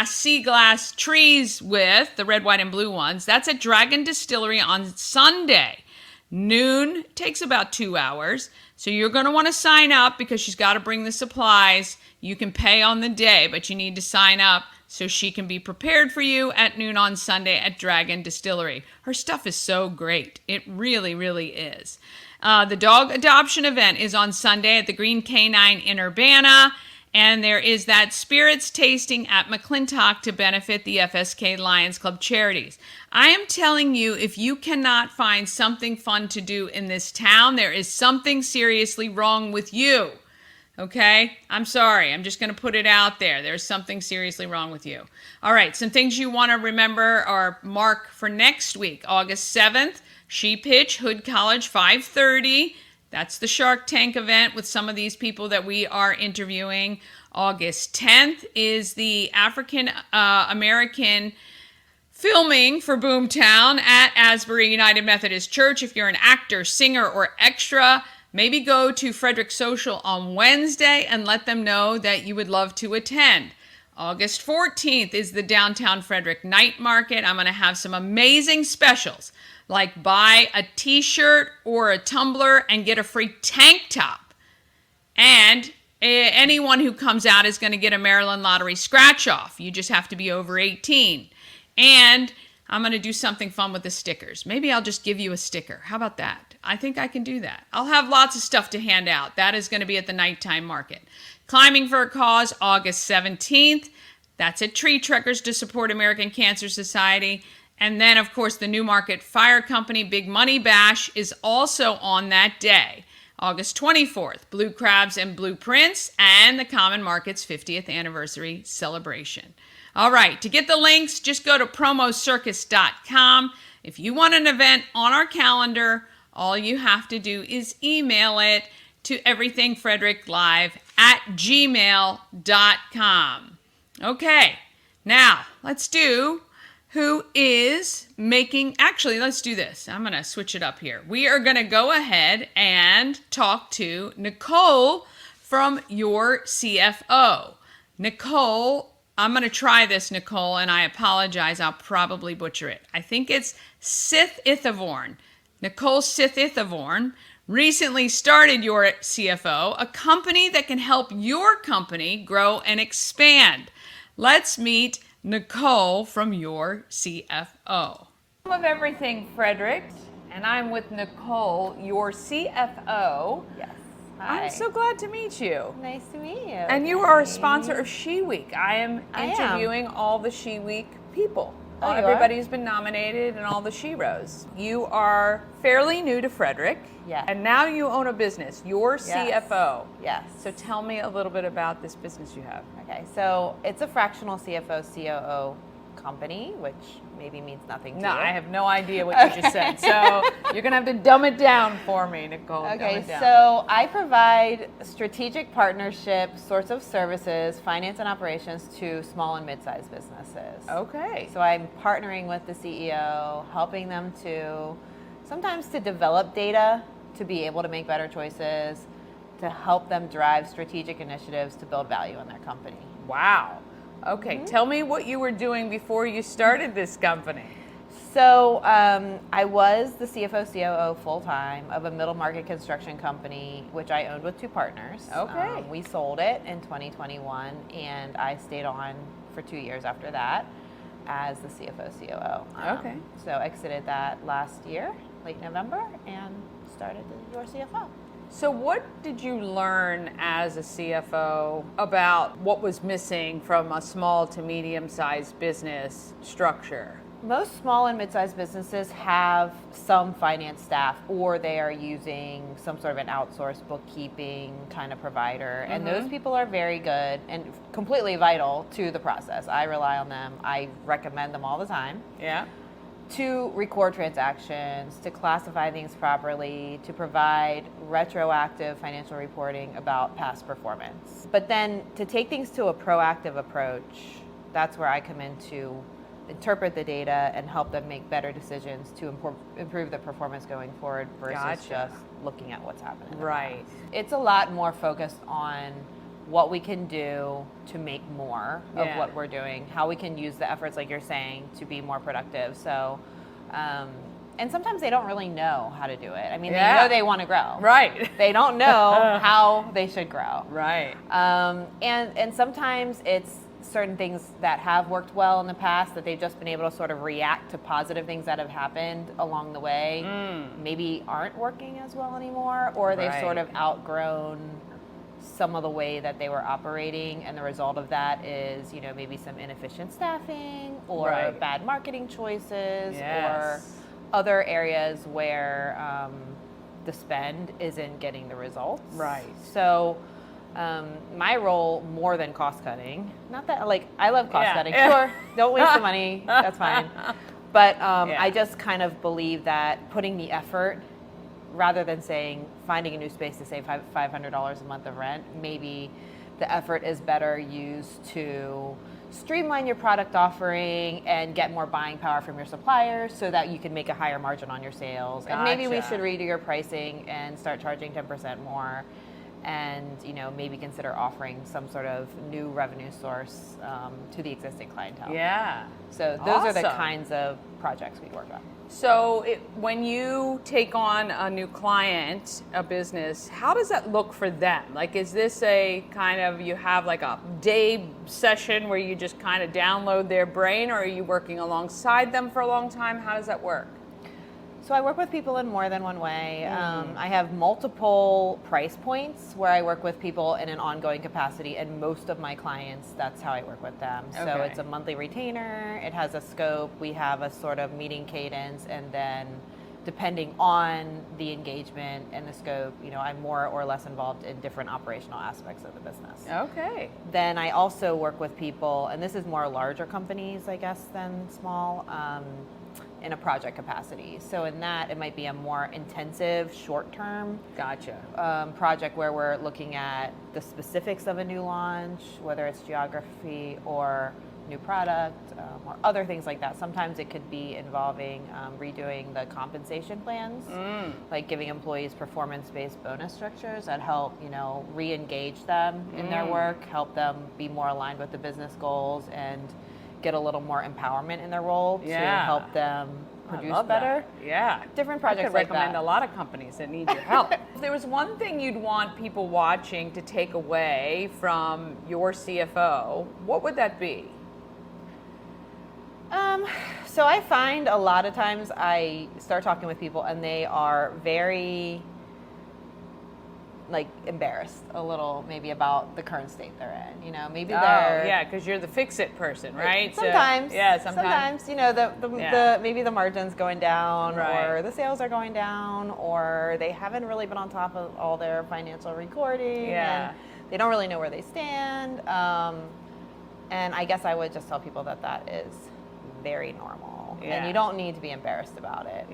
sea glass trees with, the red, white, and blue ones. That's at Dragon Distillery on Sunday. Noon. Takes about 2 hours. So you're going to want to sign up because she's got to bring the supplies. You can pay on the day, but you need to sign up so she can be prepared for you at noon on Sunday at Dragon Distillery. Her stuff is so great. It really, really is. The dog adoption event is on Sunday at the Green Canine in Urbana. And there is that spirits tasting at McClintock to benefit the FSK Lions Club charities. I am telling you, if you cannot find something fun to do in this town, there is something seriously wrong with you. Okay? I'm sorry. I'm just going to put it out there. There's something seriously wrong with you. All right. Some things you want to remember or mark for next week. August 7th, She Pitch, Hood College, 5:30. That's the Shark Tank event with some of these people that we are interviewing. August 10th is the African American filming for Boomtown at Asbury United Methodist Church. If you're an actor, singer, or extra, maybe go to Frederick Social on Wednesday and let them know that you would love to attend. August 14th is the Downtown Frederick Night Market. I'm going to have some amazing specials, like buy a t-shirt or a tumbler and get a free tank top. And anyone who comes out is going to get a Maryland Lottery scratch-off. You just have to be over 18. And I'm going to do something fun with the stickers. Maybe I'll just give you a sticker. How about that? I think I can do that. I'll have lots of stuff to hand out. That is going to be at the nighttime market. Climbing for a Cause, August 17th. That's at Tree Trekkers to support American Cancer Society. And then, of course, the Newmarket Fire Company Big Money Bash is also on that day. August 24th, Blue Crabs and Blueprints and the Common Market's 50th anniversary celebration. All right, to get the links, just go to promocircus.com. If you want an event on our calendar, all you have to do is email it to everythingfredericklive@gmail.com. Okay, now let's do who is making, actually, let's do this. I'm going to switch it up here. We are going to go ahead and talk to Nicole from Your CFO. Nicole, I'm going to try this, Nicole, and I apologize. I'll probably butcher it. I think it's Sith Ithavorn. Nicole Sith Ithavorn recently started Your CFO, a company that can help your company grow and expand. Let's meet Nicole from Your CFO. Home of Everything Frederick, and I'm with Nicole, your CFO. Yes. Hi. I'm so glad to meet you. Nice to meet you. And you are a sponsor of She Week. I am interviewing all the She Week people. Oh, you everybody who's been nominated and all the She-Ros. You are fairly new to Frederick. Yes. And now you own a business, Your CFO. Yes. So tell me a little bit about this business you have. Okay, so it's a fractional CFO COO company, which maybe means nothing to you. No, I have no idea what you just said. So you're going to have to dumb it down for me, Nicole. Okay, so I provide strategic partnership sorts of services, finance and operations to small and mid-sized businesses. Okay. So I'm partnering with the CEO, helping them sometimes to develop data to be able to make better choices, to help them drive strategic initiatives to build value in their company. Wow. Okay, tell me what you were doing before you started this company. So I was the CFO COO full-time of a middle market construction company, which I owned with two partners. Okay. We sold it in 2021, and I stayed on for 2 years after that as the CFO COO. Okay. So exited that last year, late November, and started Your CFO. So what did you learn as a CFO about what was missing from a small to medium-sized business structure? Most small and mid-sized businesses have some finance staff, or they are using some sort of an outsourced bookkeeping kind of provider. And those people are very good and completely vital to the process. I rely on them. I recommend them all the time. Yeah. to record transactions, to classify things properly, to provide retroactive financial reporting about past performance. But then to take things to a proactive approach, that's where I come in to interpret the data and help them make better decisions to improve the performance going forward versus just looking at what's happening. Right. It's a lot more focused on what we can do to make more of what we're doing, how we can use the efforts, like you're saying, to be more productive. So, and sometimes they don't really know how to do it. I mean, they know they want to grow. Right. They don't know how they should grow. Right. And sometimes it's certain things that have worked well in the past that they've just been able to sort of react to positive things that have happened along the way, maybe aren't working as well anymore, or they've sort of outgrown some of the way that they were operating, and the result of that is, you know, maybe some inefficient staffing or bad marketing choices or other areas where the spend isn't getting the results. Right. So my role, more than cost cutting, not that, like, I love cost cutting, sure, don't waste the money, that's fine. But I just kind of believe that putting the effort, rather than saying finding a new space to save $500 a month of rent, maybe the effort is better used to streamline your product offering and get more buying power from your suppliers so that you can make a higher margin on your sales. And maybe we should redo your pricing and start charging 10% more, and, you know, maybe consider offering some sort of new revenue source to the existing clientele. Yeah. So those are the kinds of projects we work on. So when you take on a new client, a business, how does that look for them? Like, is this a kind of, you have like a day session where you just kind of download their brain, or are you working alongside them for a long time? How does that work? So I work with people in more than one way. I have multiple price points where I work with people in an ongoing capacity, and most of my clients, that's how I work with them. So it's a monthly retainer, it has a scope, we have a sort of meeting cadence, and then depending on the engagement and the scope, you know, I'm more or less involved in different operational aspects of the business. Okay. Then I also work with people, and this is more larger companies, I guess, than small, in a project capacity. So in that, it might be a more intensive, short-term project where we're looking at the specifics of a new launch, whether it's geography or new product or other things like that. Sometimes it could be involving redoing the compensation plans, like giving employees performance-based bonus structures that help, you know, re-engage them in their work, help them be more aligned with the business goals, and get a little more empowerment in their role to help them produce better. Yeah. Different projects I could like recommend that. a lot of companies that need your help. If there was one thing you'd want people watching to take away from your CFO, what would that be? So I find a lot of times I start talking with people and they are very, like, embarrassed a little, maybe about the current state they're in. You know, maybe they're because you're the fix-it person, right? Sometimes, So, sometimes, you know, the maybe the margin's going down, or the sales are going down, or they haven't really been on top of all their financial recording, and they don't really know where they stand. And I guess I would just tell people that that is very normal, and you don't need to be embarrassed about it,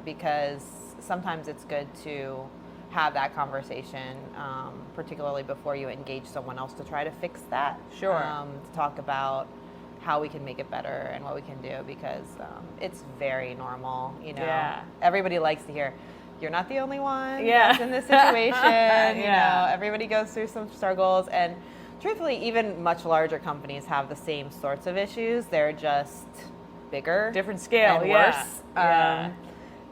because sometimes it's good to have that conversation, particularly before you engage someone else to try to fix that. To talk about how we can make it better and what we can do, because it's very normal. You know, everybody likes to hear, you're not the only one that's in this situation. You know, everybody goes through some struggles, and truthfully, even much larger companies have the same sorts of issues. They're just bigger, different scale, and worse.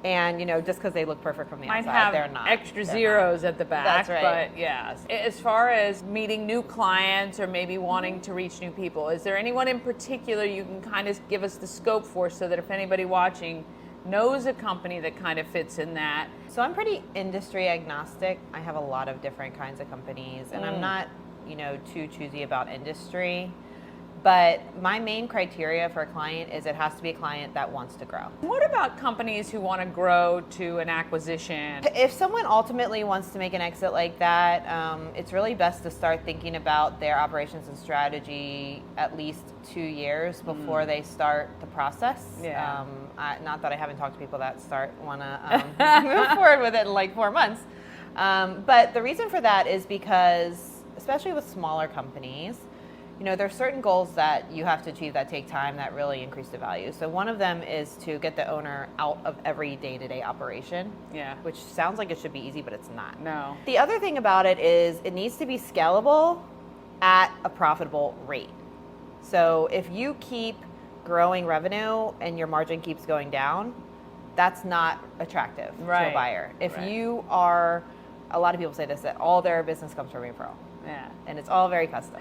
And, you know, just because they look perfect from the outside, they're not. Extra zeros at the back. That's right. But yes, as far as meeting new clients or maybe wanting to reach new people, is there anyone in particular you can kind of give us the scope for, so that if anybody watching knows a company that kind of fits in that? So I'm pretty industry agnostic. I have a lot of different kinds of companies, and I'm not, you know, too choosy about industry. But my main criteria for a client is it has to be a client that wants to grow. What about companies who want to grow to an acquisition? If someone ultimately wants to make an exit like that, it's really best to start thinking about their operations and strategy at least 2 years before they start the process. Yeah. Not that I haven't talked to people that want to move forward with it in like 4 months. But the reason for that is because, especially with smaller companies, there are certain goals that you have to achieve that take time that really increase the value. So one of them is to get the owner out of every day-to-day operation. Yeah. Which sounds like it should be easy, but it's not. No. The other thing about it is it needs to be scalable at a profitable rate. So if you keep growing revenue and your margin keeps going down, that's not attractive to a buyer. If you are, a lot of people say this, that all their business comes from referral. Yeah. And it's all very custom.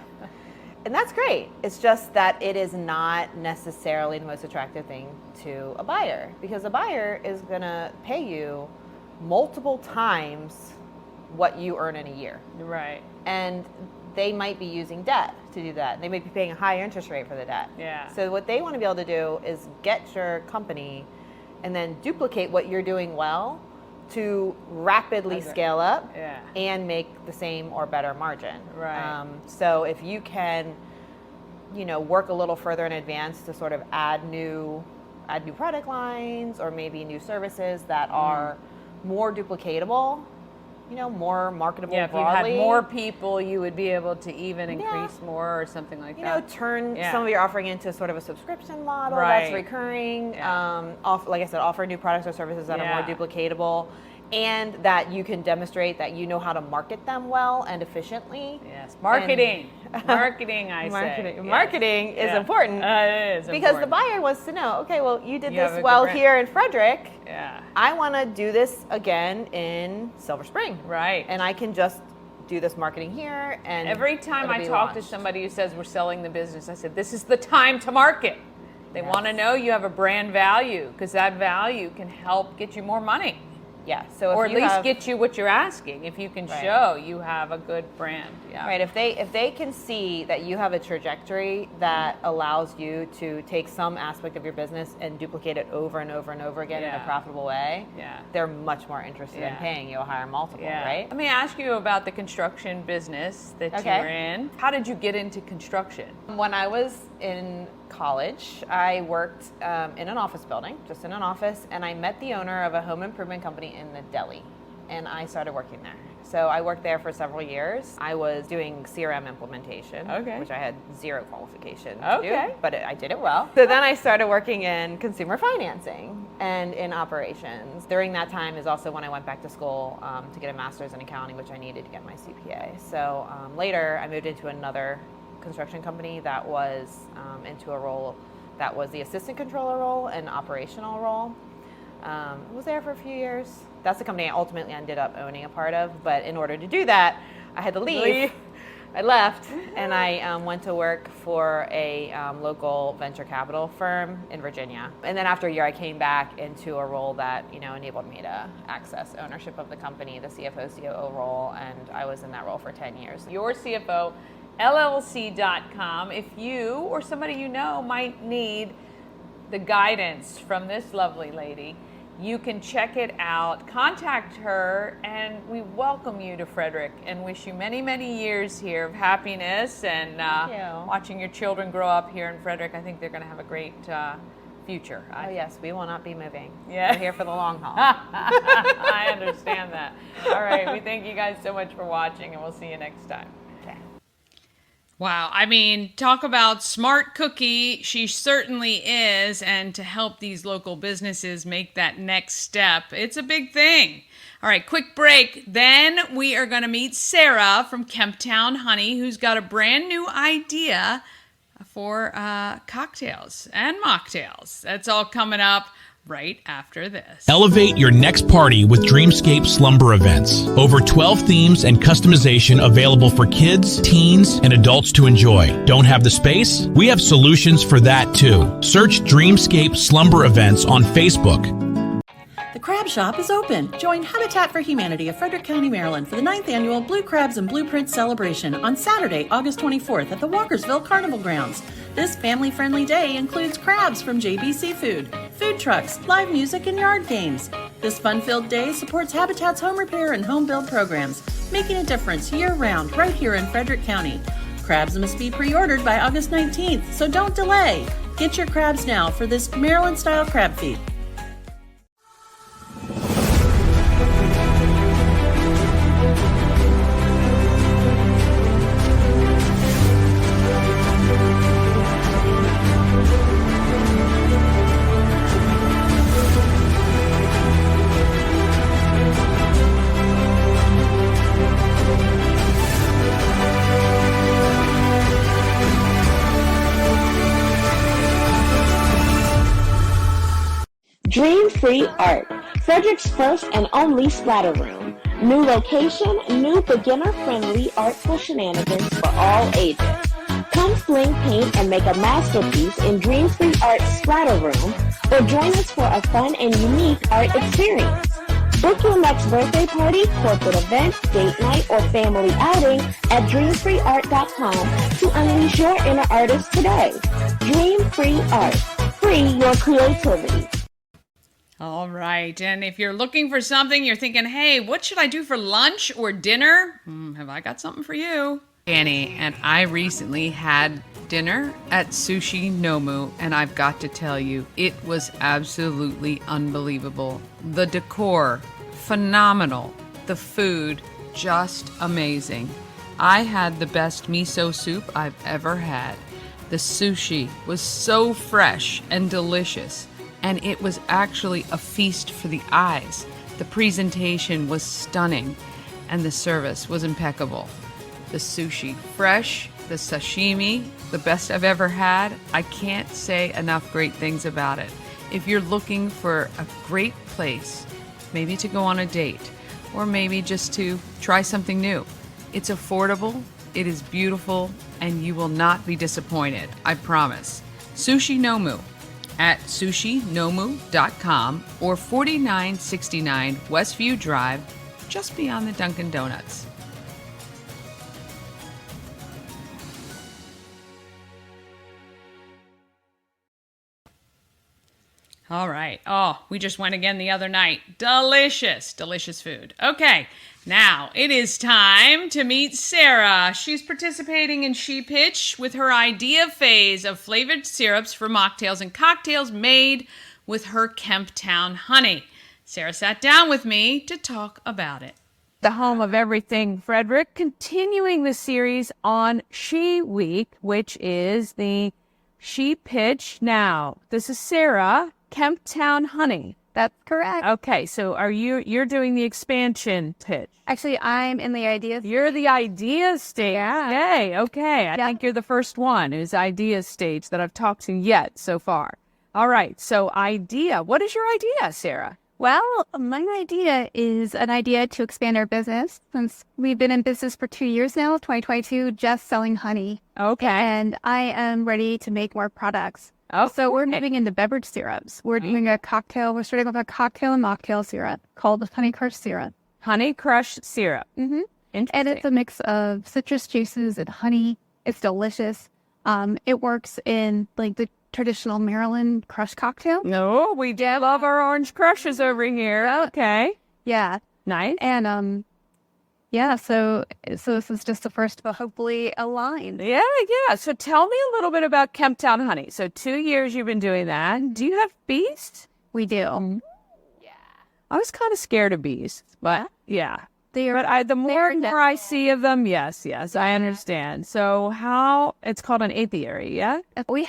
And that's great. It's just that it is not necessarily the most attractive thing to a buyer, because a buyer is going to pay you multiple times what you earn in a year. Right. And they might be using debt to do that. They might be paying a higher interest rate for the debt. Yeah. So what they want to be able to do is get your company and then duplicate what you're doing well to rapidly scale up and make the same or better margin. Right. So if you can, work a little further in advance to sort of add new product lines or maybe new services that are more duplicatable, more marketable broadly. If you had more people, you would be able to even increase more or something like that. Turn some of your offering into sort of a subscription model that's recurring. Like I said, offer new products or services that are more duplicatable, and that you can demonstrate that you know how to market them well and efficiently. Yes, marketing. Marketing is important. It is because the buyer wants to know, okay, well, you did this well here in Frederick. Yeah. I want to do this again in Silver Spring. Right. And I can just do this marketing here. And every time I talk to somebody who says we're selling the business, I said, this is the time to market. They want to know you have a brand value, because that value can help get you more money. Yeah. So or at least get you what you're asking if you can show you have a good brand. Yeah. Right. If they can see that you have a trajectory that allows you to take some aspect of your business and duplicate it over and over and over again in a profitable way, they're much more interested in paying you a higher multiple, right? Let me ask you about the construction business that you're in. How did you get into construction? When I was in college, I worked in an office building, just in an office, and I met the owner of a home improvement company in the deli, and I started working there. So I worked there for several years. I was doing CRM implementation, which I had zero qualification to do, but I did it well. So then I started working in consumer financing and in operations. During that time is also when I went back to school to get a master's in accounting, which I needed to get my CPA. So later I moved into another construction company that was into a role that was the assistant controller role and operational role. I was there for a few years. That's the company I ultimately ended up owning a part of, but in order to do that, I had to leave. I left and I went to work for a local venture capital firm in Virginia. And then after a year, I came back into a role that enabled me to access ownership of the company, the CFO, COO role, and I was in that role for 10 years. Your CFO, LLC.com. If you or somebody you know might need the guidance from this lovely lady, you can check it out. Contact her, and we welcome you to Frederick and wish you many, many years here of happiness and watching your children grow up here in Frederick. I think they're going to have a great future. Yes, we will not be moving. Yeah. We're here for the long haul. I understand that. All right, we thank you guys so much for watching, and we'll see you next time. Wow, I mean, talk about smart cookie. She certainly is, and to help these local businesses make that next step, it's a big thing. All right, quick break. Then we are going to meet Sara from Kemptown Honey, who's got a brand new idea for cocktails and mocktails. That's all coming up right after this. Elevate your next party with Dreamscape Slumber Events. Over 12 themes and customization available for kids, teens, and adults to enjoy. Don't have the space? We have solutions for that too. Search Dreamscape Slumber Events on Facebook. The Crab Shop is open. Join Habitat for Humanity of Frederick County, Maryland for the 9th annual Blue Crabs and Blueprints celebration on Saturday, August 24th at the Walkersville Carnival Grounds. This family-friendly day includes crabs from JB Seafood, food trucks, live music, and yard games. This fun-filled day supports Habitat's home repair and home build programs, making a difference year-round right here in Frederick County. Crabs must be pre-ordered by August 19th, so don't delay. Get your crabs now for this Maryland-style crab feed. Dream Free Art, Frederick's first and only splatter room. New location, new beginner-friendly artful shenanigans for all ages. Come sling paint and make a masterpiece in Dream Free Art's splatter room, or join us for a fun and unique art experience. Book your next birthday party, corporate event, date night, or family outing at dreamfreeart.com to unleash your inner artist today. Dream Free Art. Free your creativity. All right. And if you're looking for something, you're thinking, hey, what should I do for lunch or dinner? Have I got something for you? Dani and I recently had dinner at Sushi Nomu, and I've got to tell you, it was absolutely unbelievable. The decor, phenomenal. The food, just amazing. I had the best miso soup I've ever had. The sushi was so fresh and delicious. And it was actually a feast for the eyes. The presentation was stunning, and the service was impeccable. The sushi, fresh, the sashimi, the best I've ever had. I can't say enough great things about it. If you're looking for a great place, maybe to go on a date, or maybe just to try something new, it's affordable, it is beautiful, and you will not be disappointed, I promise. Sushi Nomu at sushinomu.com or 4969 Westview Drive, just beyond the Dunkin' Donuts. All right. Oh, we just went again the other night. Delicious, delicious food. Okay, now it is time to meet Sara. She's participating in She Pitch with her idea phase of flavored syrups for mocktails and cocktails made with her Kemptown Honey. Sara sat down with me to talk about it. The Home of Everything Frederick, continuing the series on She Week, which is the She Pitch. Now, this is Sara, Kemptown Honey. That's correct. Okay, so you're doing the expansion pitch. Actually, I'm in the idea. You're the idea stage. Yeah. Yay, okay. I think you're the first one who's idea stage that I've talked to yet so far. All right, so idea. What is your idea, Sara? Well, my idea is an idea to expand our business since we've been in business for 2 years now, 2022, just selling honey. Okay. And I am ready to make more products. Oh, so we're moving into beverage syrups. We're doing a cocktail. We're starting with a cocktail and mocktail syrup called Honey Crush Syrup. Honey Crush Syrup. Mm-hmm. Interesting. And it's a mix of citrus juices and honey. It's delicious. It works in like the traditional Maryland crush cocktail. No, we do love our orange crushes over here. Okay. Yeah. Nice. And yeah, so this is just the first of a hopefully a line. Yeah. So tell me a little bit about Kemptown Honey. So 2 years you've been doing that. Do you have bees? We do. Yeah. I was kind of scared of bees, but yeah. But the more I see of them, yes, I understand. So it's called an apiary, yeah? We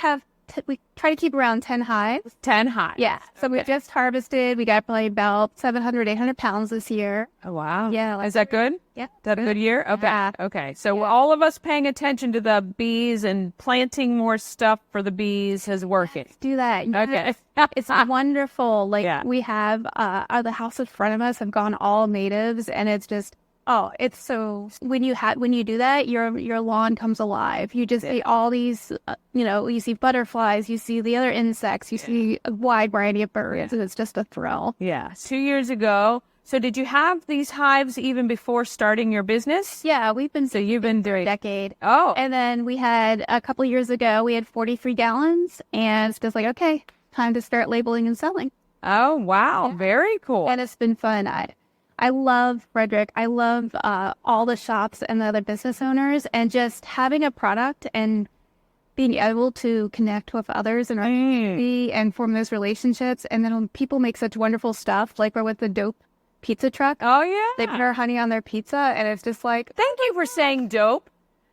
try to keep around 10 hives. 10 hives. Yeah. So we just harvested. We got probably about 700, 800 pounds this year. Oh, wow. Yeah. Is that good? Yeah. Is that a good year? Okay. Yeah. Okay. So all of us paying attention to the bees and planting more stuff for the bees is working. Let's do that. Okay. It's wonderful. We have the house in front of us have gone all natives, and it's just, it's so, when you do that, your lawn comes alive. You just see all these, you see butterflies, you see the other insects, you see a wide variety of birds, and it's just a thrill. Yeah. 2 years ago, So did you have these hives even before starting your business? Yeah, we've been So you've been doing a decade. Oh. And then we had a couple years ago, we had 43 gallons, and it's just like, okay, time to start labeling and selling. Oh, wow. Yeah. Very cool. And it's been fun. I love Frederick. I love all the shops and the other business owners, and just having a product and being able to connect with others and and form those relationships. And then when people make such wonderful stuff, like we're with the Dope pizza truck. Oh, yeah. They put our honey on their pizza, and it's just like, Thank you for saying dope.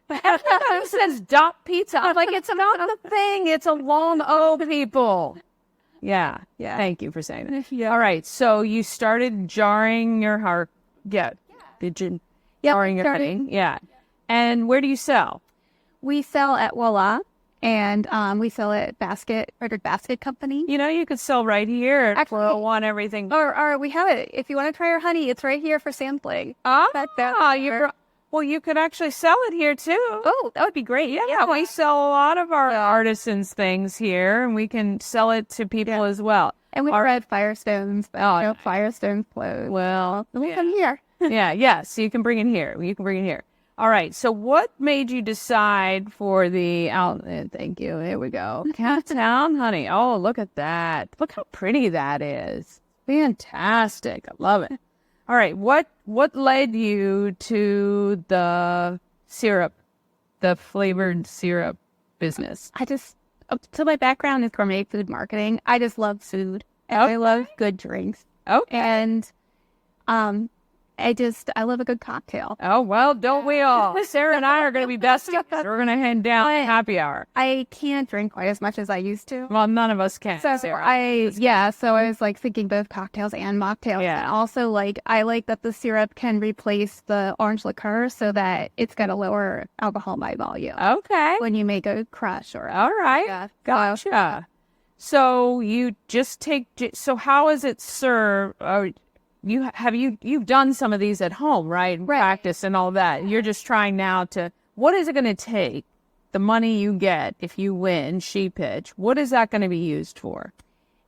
Everybody says dope pizza. I'm like, it's not the thing. It's a long O, people. Yeah. Thank you for saying that. Yeah. All right. So you started jarring your heart. Yeah. Did you? Jarring your honey. Yeah. And where do you sell? we sell at Voila, and we sell at Frederick Basket Company. You know, you could sell right here at Actually, 401 everything. Or we have it. If you want to try our honey, it's right here for sampling. Well, you could actually sell it here too. Oh, that would be great. Yeah, we sell a lot of our artisans things here, and we can sell it to people as well. And we read Firestone's, Firestone's clothes. Well, we come here. yeah. So you can bring it here. All right. So what made you decide for the outlet? Thank you. Here we go. Kemptown Honey. Oh, look at that. Look how pretty that is. Fantastic. I love it. All right. What led you to the syrup, the flavored syrup business? So my background is gourmet food marketing. I just love food. And I love good drinks. Okay. And I love a good cocktail. Oh, well, don't we all? Sarah and I are going to be besties. We're going to head down happy hour. I can't drink quite as much as I used to. Well, none of us can, So Sarah. so I was like thinking both cocktails and mocktails. Yeah. And also I like that the syrup can replace the orange liqueur so that it's got a lower alcohol by volume. Okay. When you make a crush or All right. Yeah. Gotcha. So you just so how is it served? You've done some of these at home, right? Practice and all that. You're just trying now what is it going to take? The money you get if you win She Pitch, what is that going to be used for?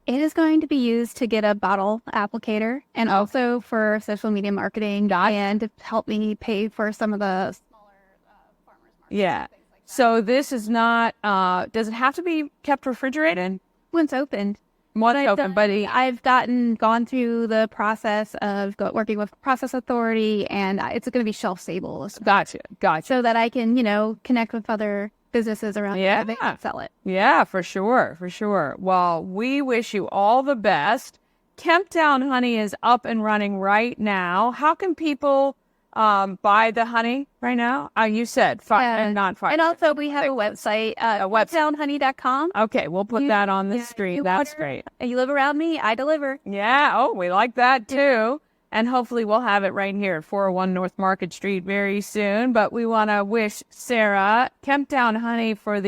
It is going to be used to get a bottle applicator and also for social media marketing and to help me pay for some of the smaller farmers markets. Yeah. So this is not, does it have to be kept refrigerated? Once opened. I've gone through the process of working with Process Authority, and it's going to be shelf stable. Gotcha. So that I can, connect with other businesses around here and sell it. Yeah, for sure. Well, we wish you all the best. Kemptown Honey is up and running right now. How can people buy the honey right now? You said not fire. And also we have a website, kemptownhoney.com. Okay, we'll put that on the screen. That's great. And you live around me, I deliver. Yeah, we like that too. And hopefully we'll have it right here at 401 North Market Street very soon. But we want to wish Sarah Kemptown Honey for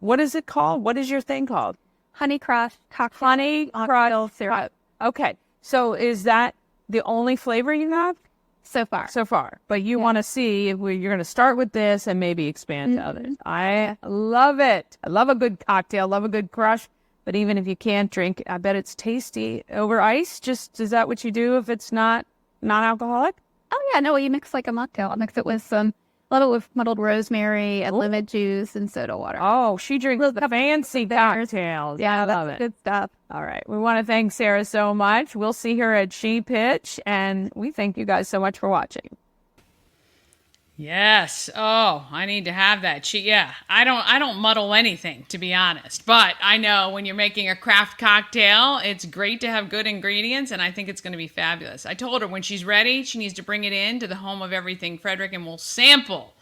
what is it called? What is your thing called? Honey Crush cocktail. Honey Crush syrup. Okay, so is that the only flavor you have? So far. But you want to see if you're going to start with this and maybe expand to others. I love it. I love a good cocktail, love a good crush. But even if you can't drink, I bet it's tasty over ice. Is that what you do if it's not non-alcoholic? Oh, yeah. No, you mix like a mocktail. I mix it with muddled rosemary and lemon juice and soda water. Oh, she drinks the fancy cocktails. Yeah, I love that's it. good stuff. All right. We want to thank Sarah so much. We'll see her at She Pitch, and we thank you guys so much for watching. Yes. Oh, I need to have that. I don't muddle anything, to be honest. But I know when you're making a craft cocktail, it's great to have good ingredients, and I think it's going to be fabulous. I told her when she's ready, she needs to bring it in to the Home of Everything Frederick, and we'll sample.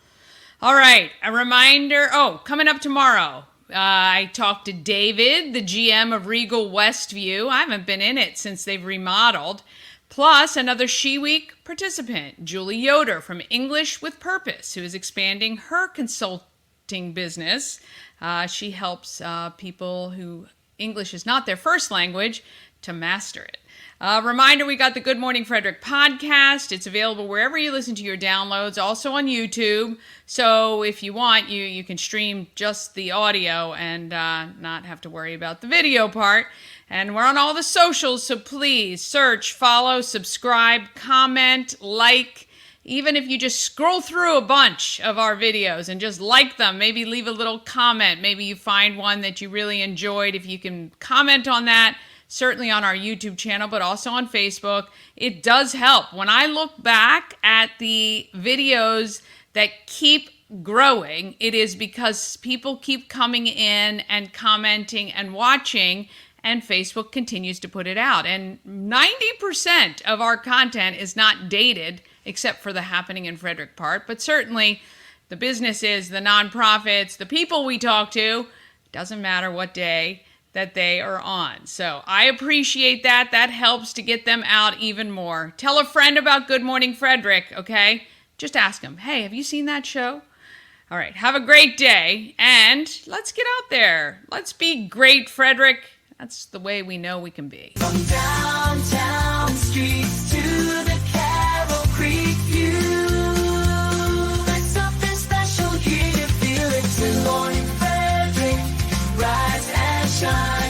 All right. A reminder. Coming up tomorrow, I talked to David, the GM of Regal Westview. I haven't been in it since they've remodeled. Plus, another She Week participant, Julie Yoder from English with Purpose, who is expanding her consulting business. She helps people who English is not their first language, to master it. Reminder, we got the Good Morning Frederick podcast. It's available wherever you listen to your downloads, also on YouTube. So if you want, you can stream just the audio and not have to worry about the video part. And we're on all the socials, so please search, follow, subscribe, comment, like. Even if you just scroll through a bunch of our videos and just like them, maybe leave a little comment. Maybe you find one that you really enjoyed. If you can comment on that, certainly on our YouTube channel, but also on Facebook, it does help. When I look back at the videos that keep growing, it is because people keep coming in and commenting and watching, and Facebook continues to put it out. And 90% of our content is not dated, except for the happening in Frederick part, but certainly the businesses, the nonprofits, the people we talk to, doesn't matter what day that they are on. So I appreciate that. That helps to get them out even more. Tell a friend about Good Morning Frederick, okay? Just ask them, hey, have you seen that show? All right, have a great day, and let's get out there. Let's be great, Frederick. That's the way we know we can be. From downtown streets to the Carroll Creek view, there's something special here. Feel it. Good morning, Frederick. Rise and shine.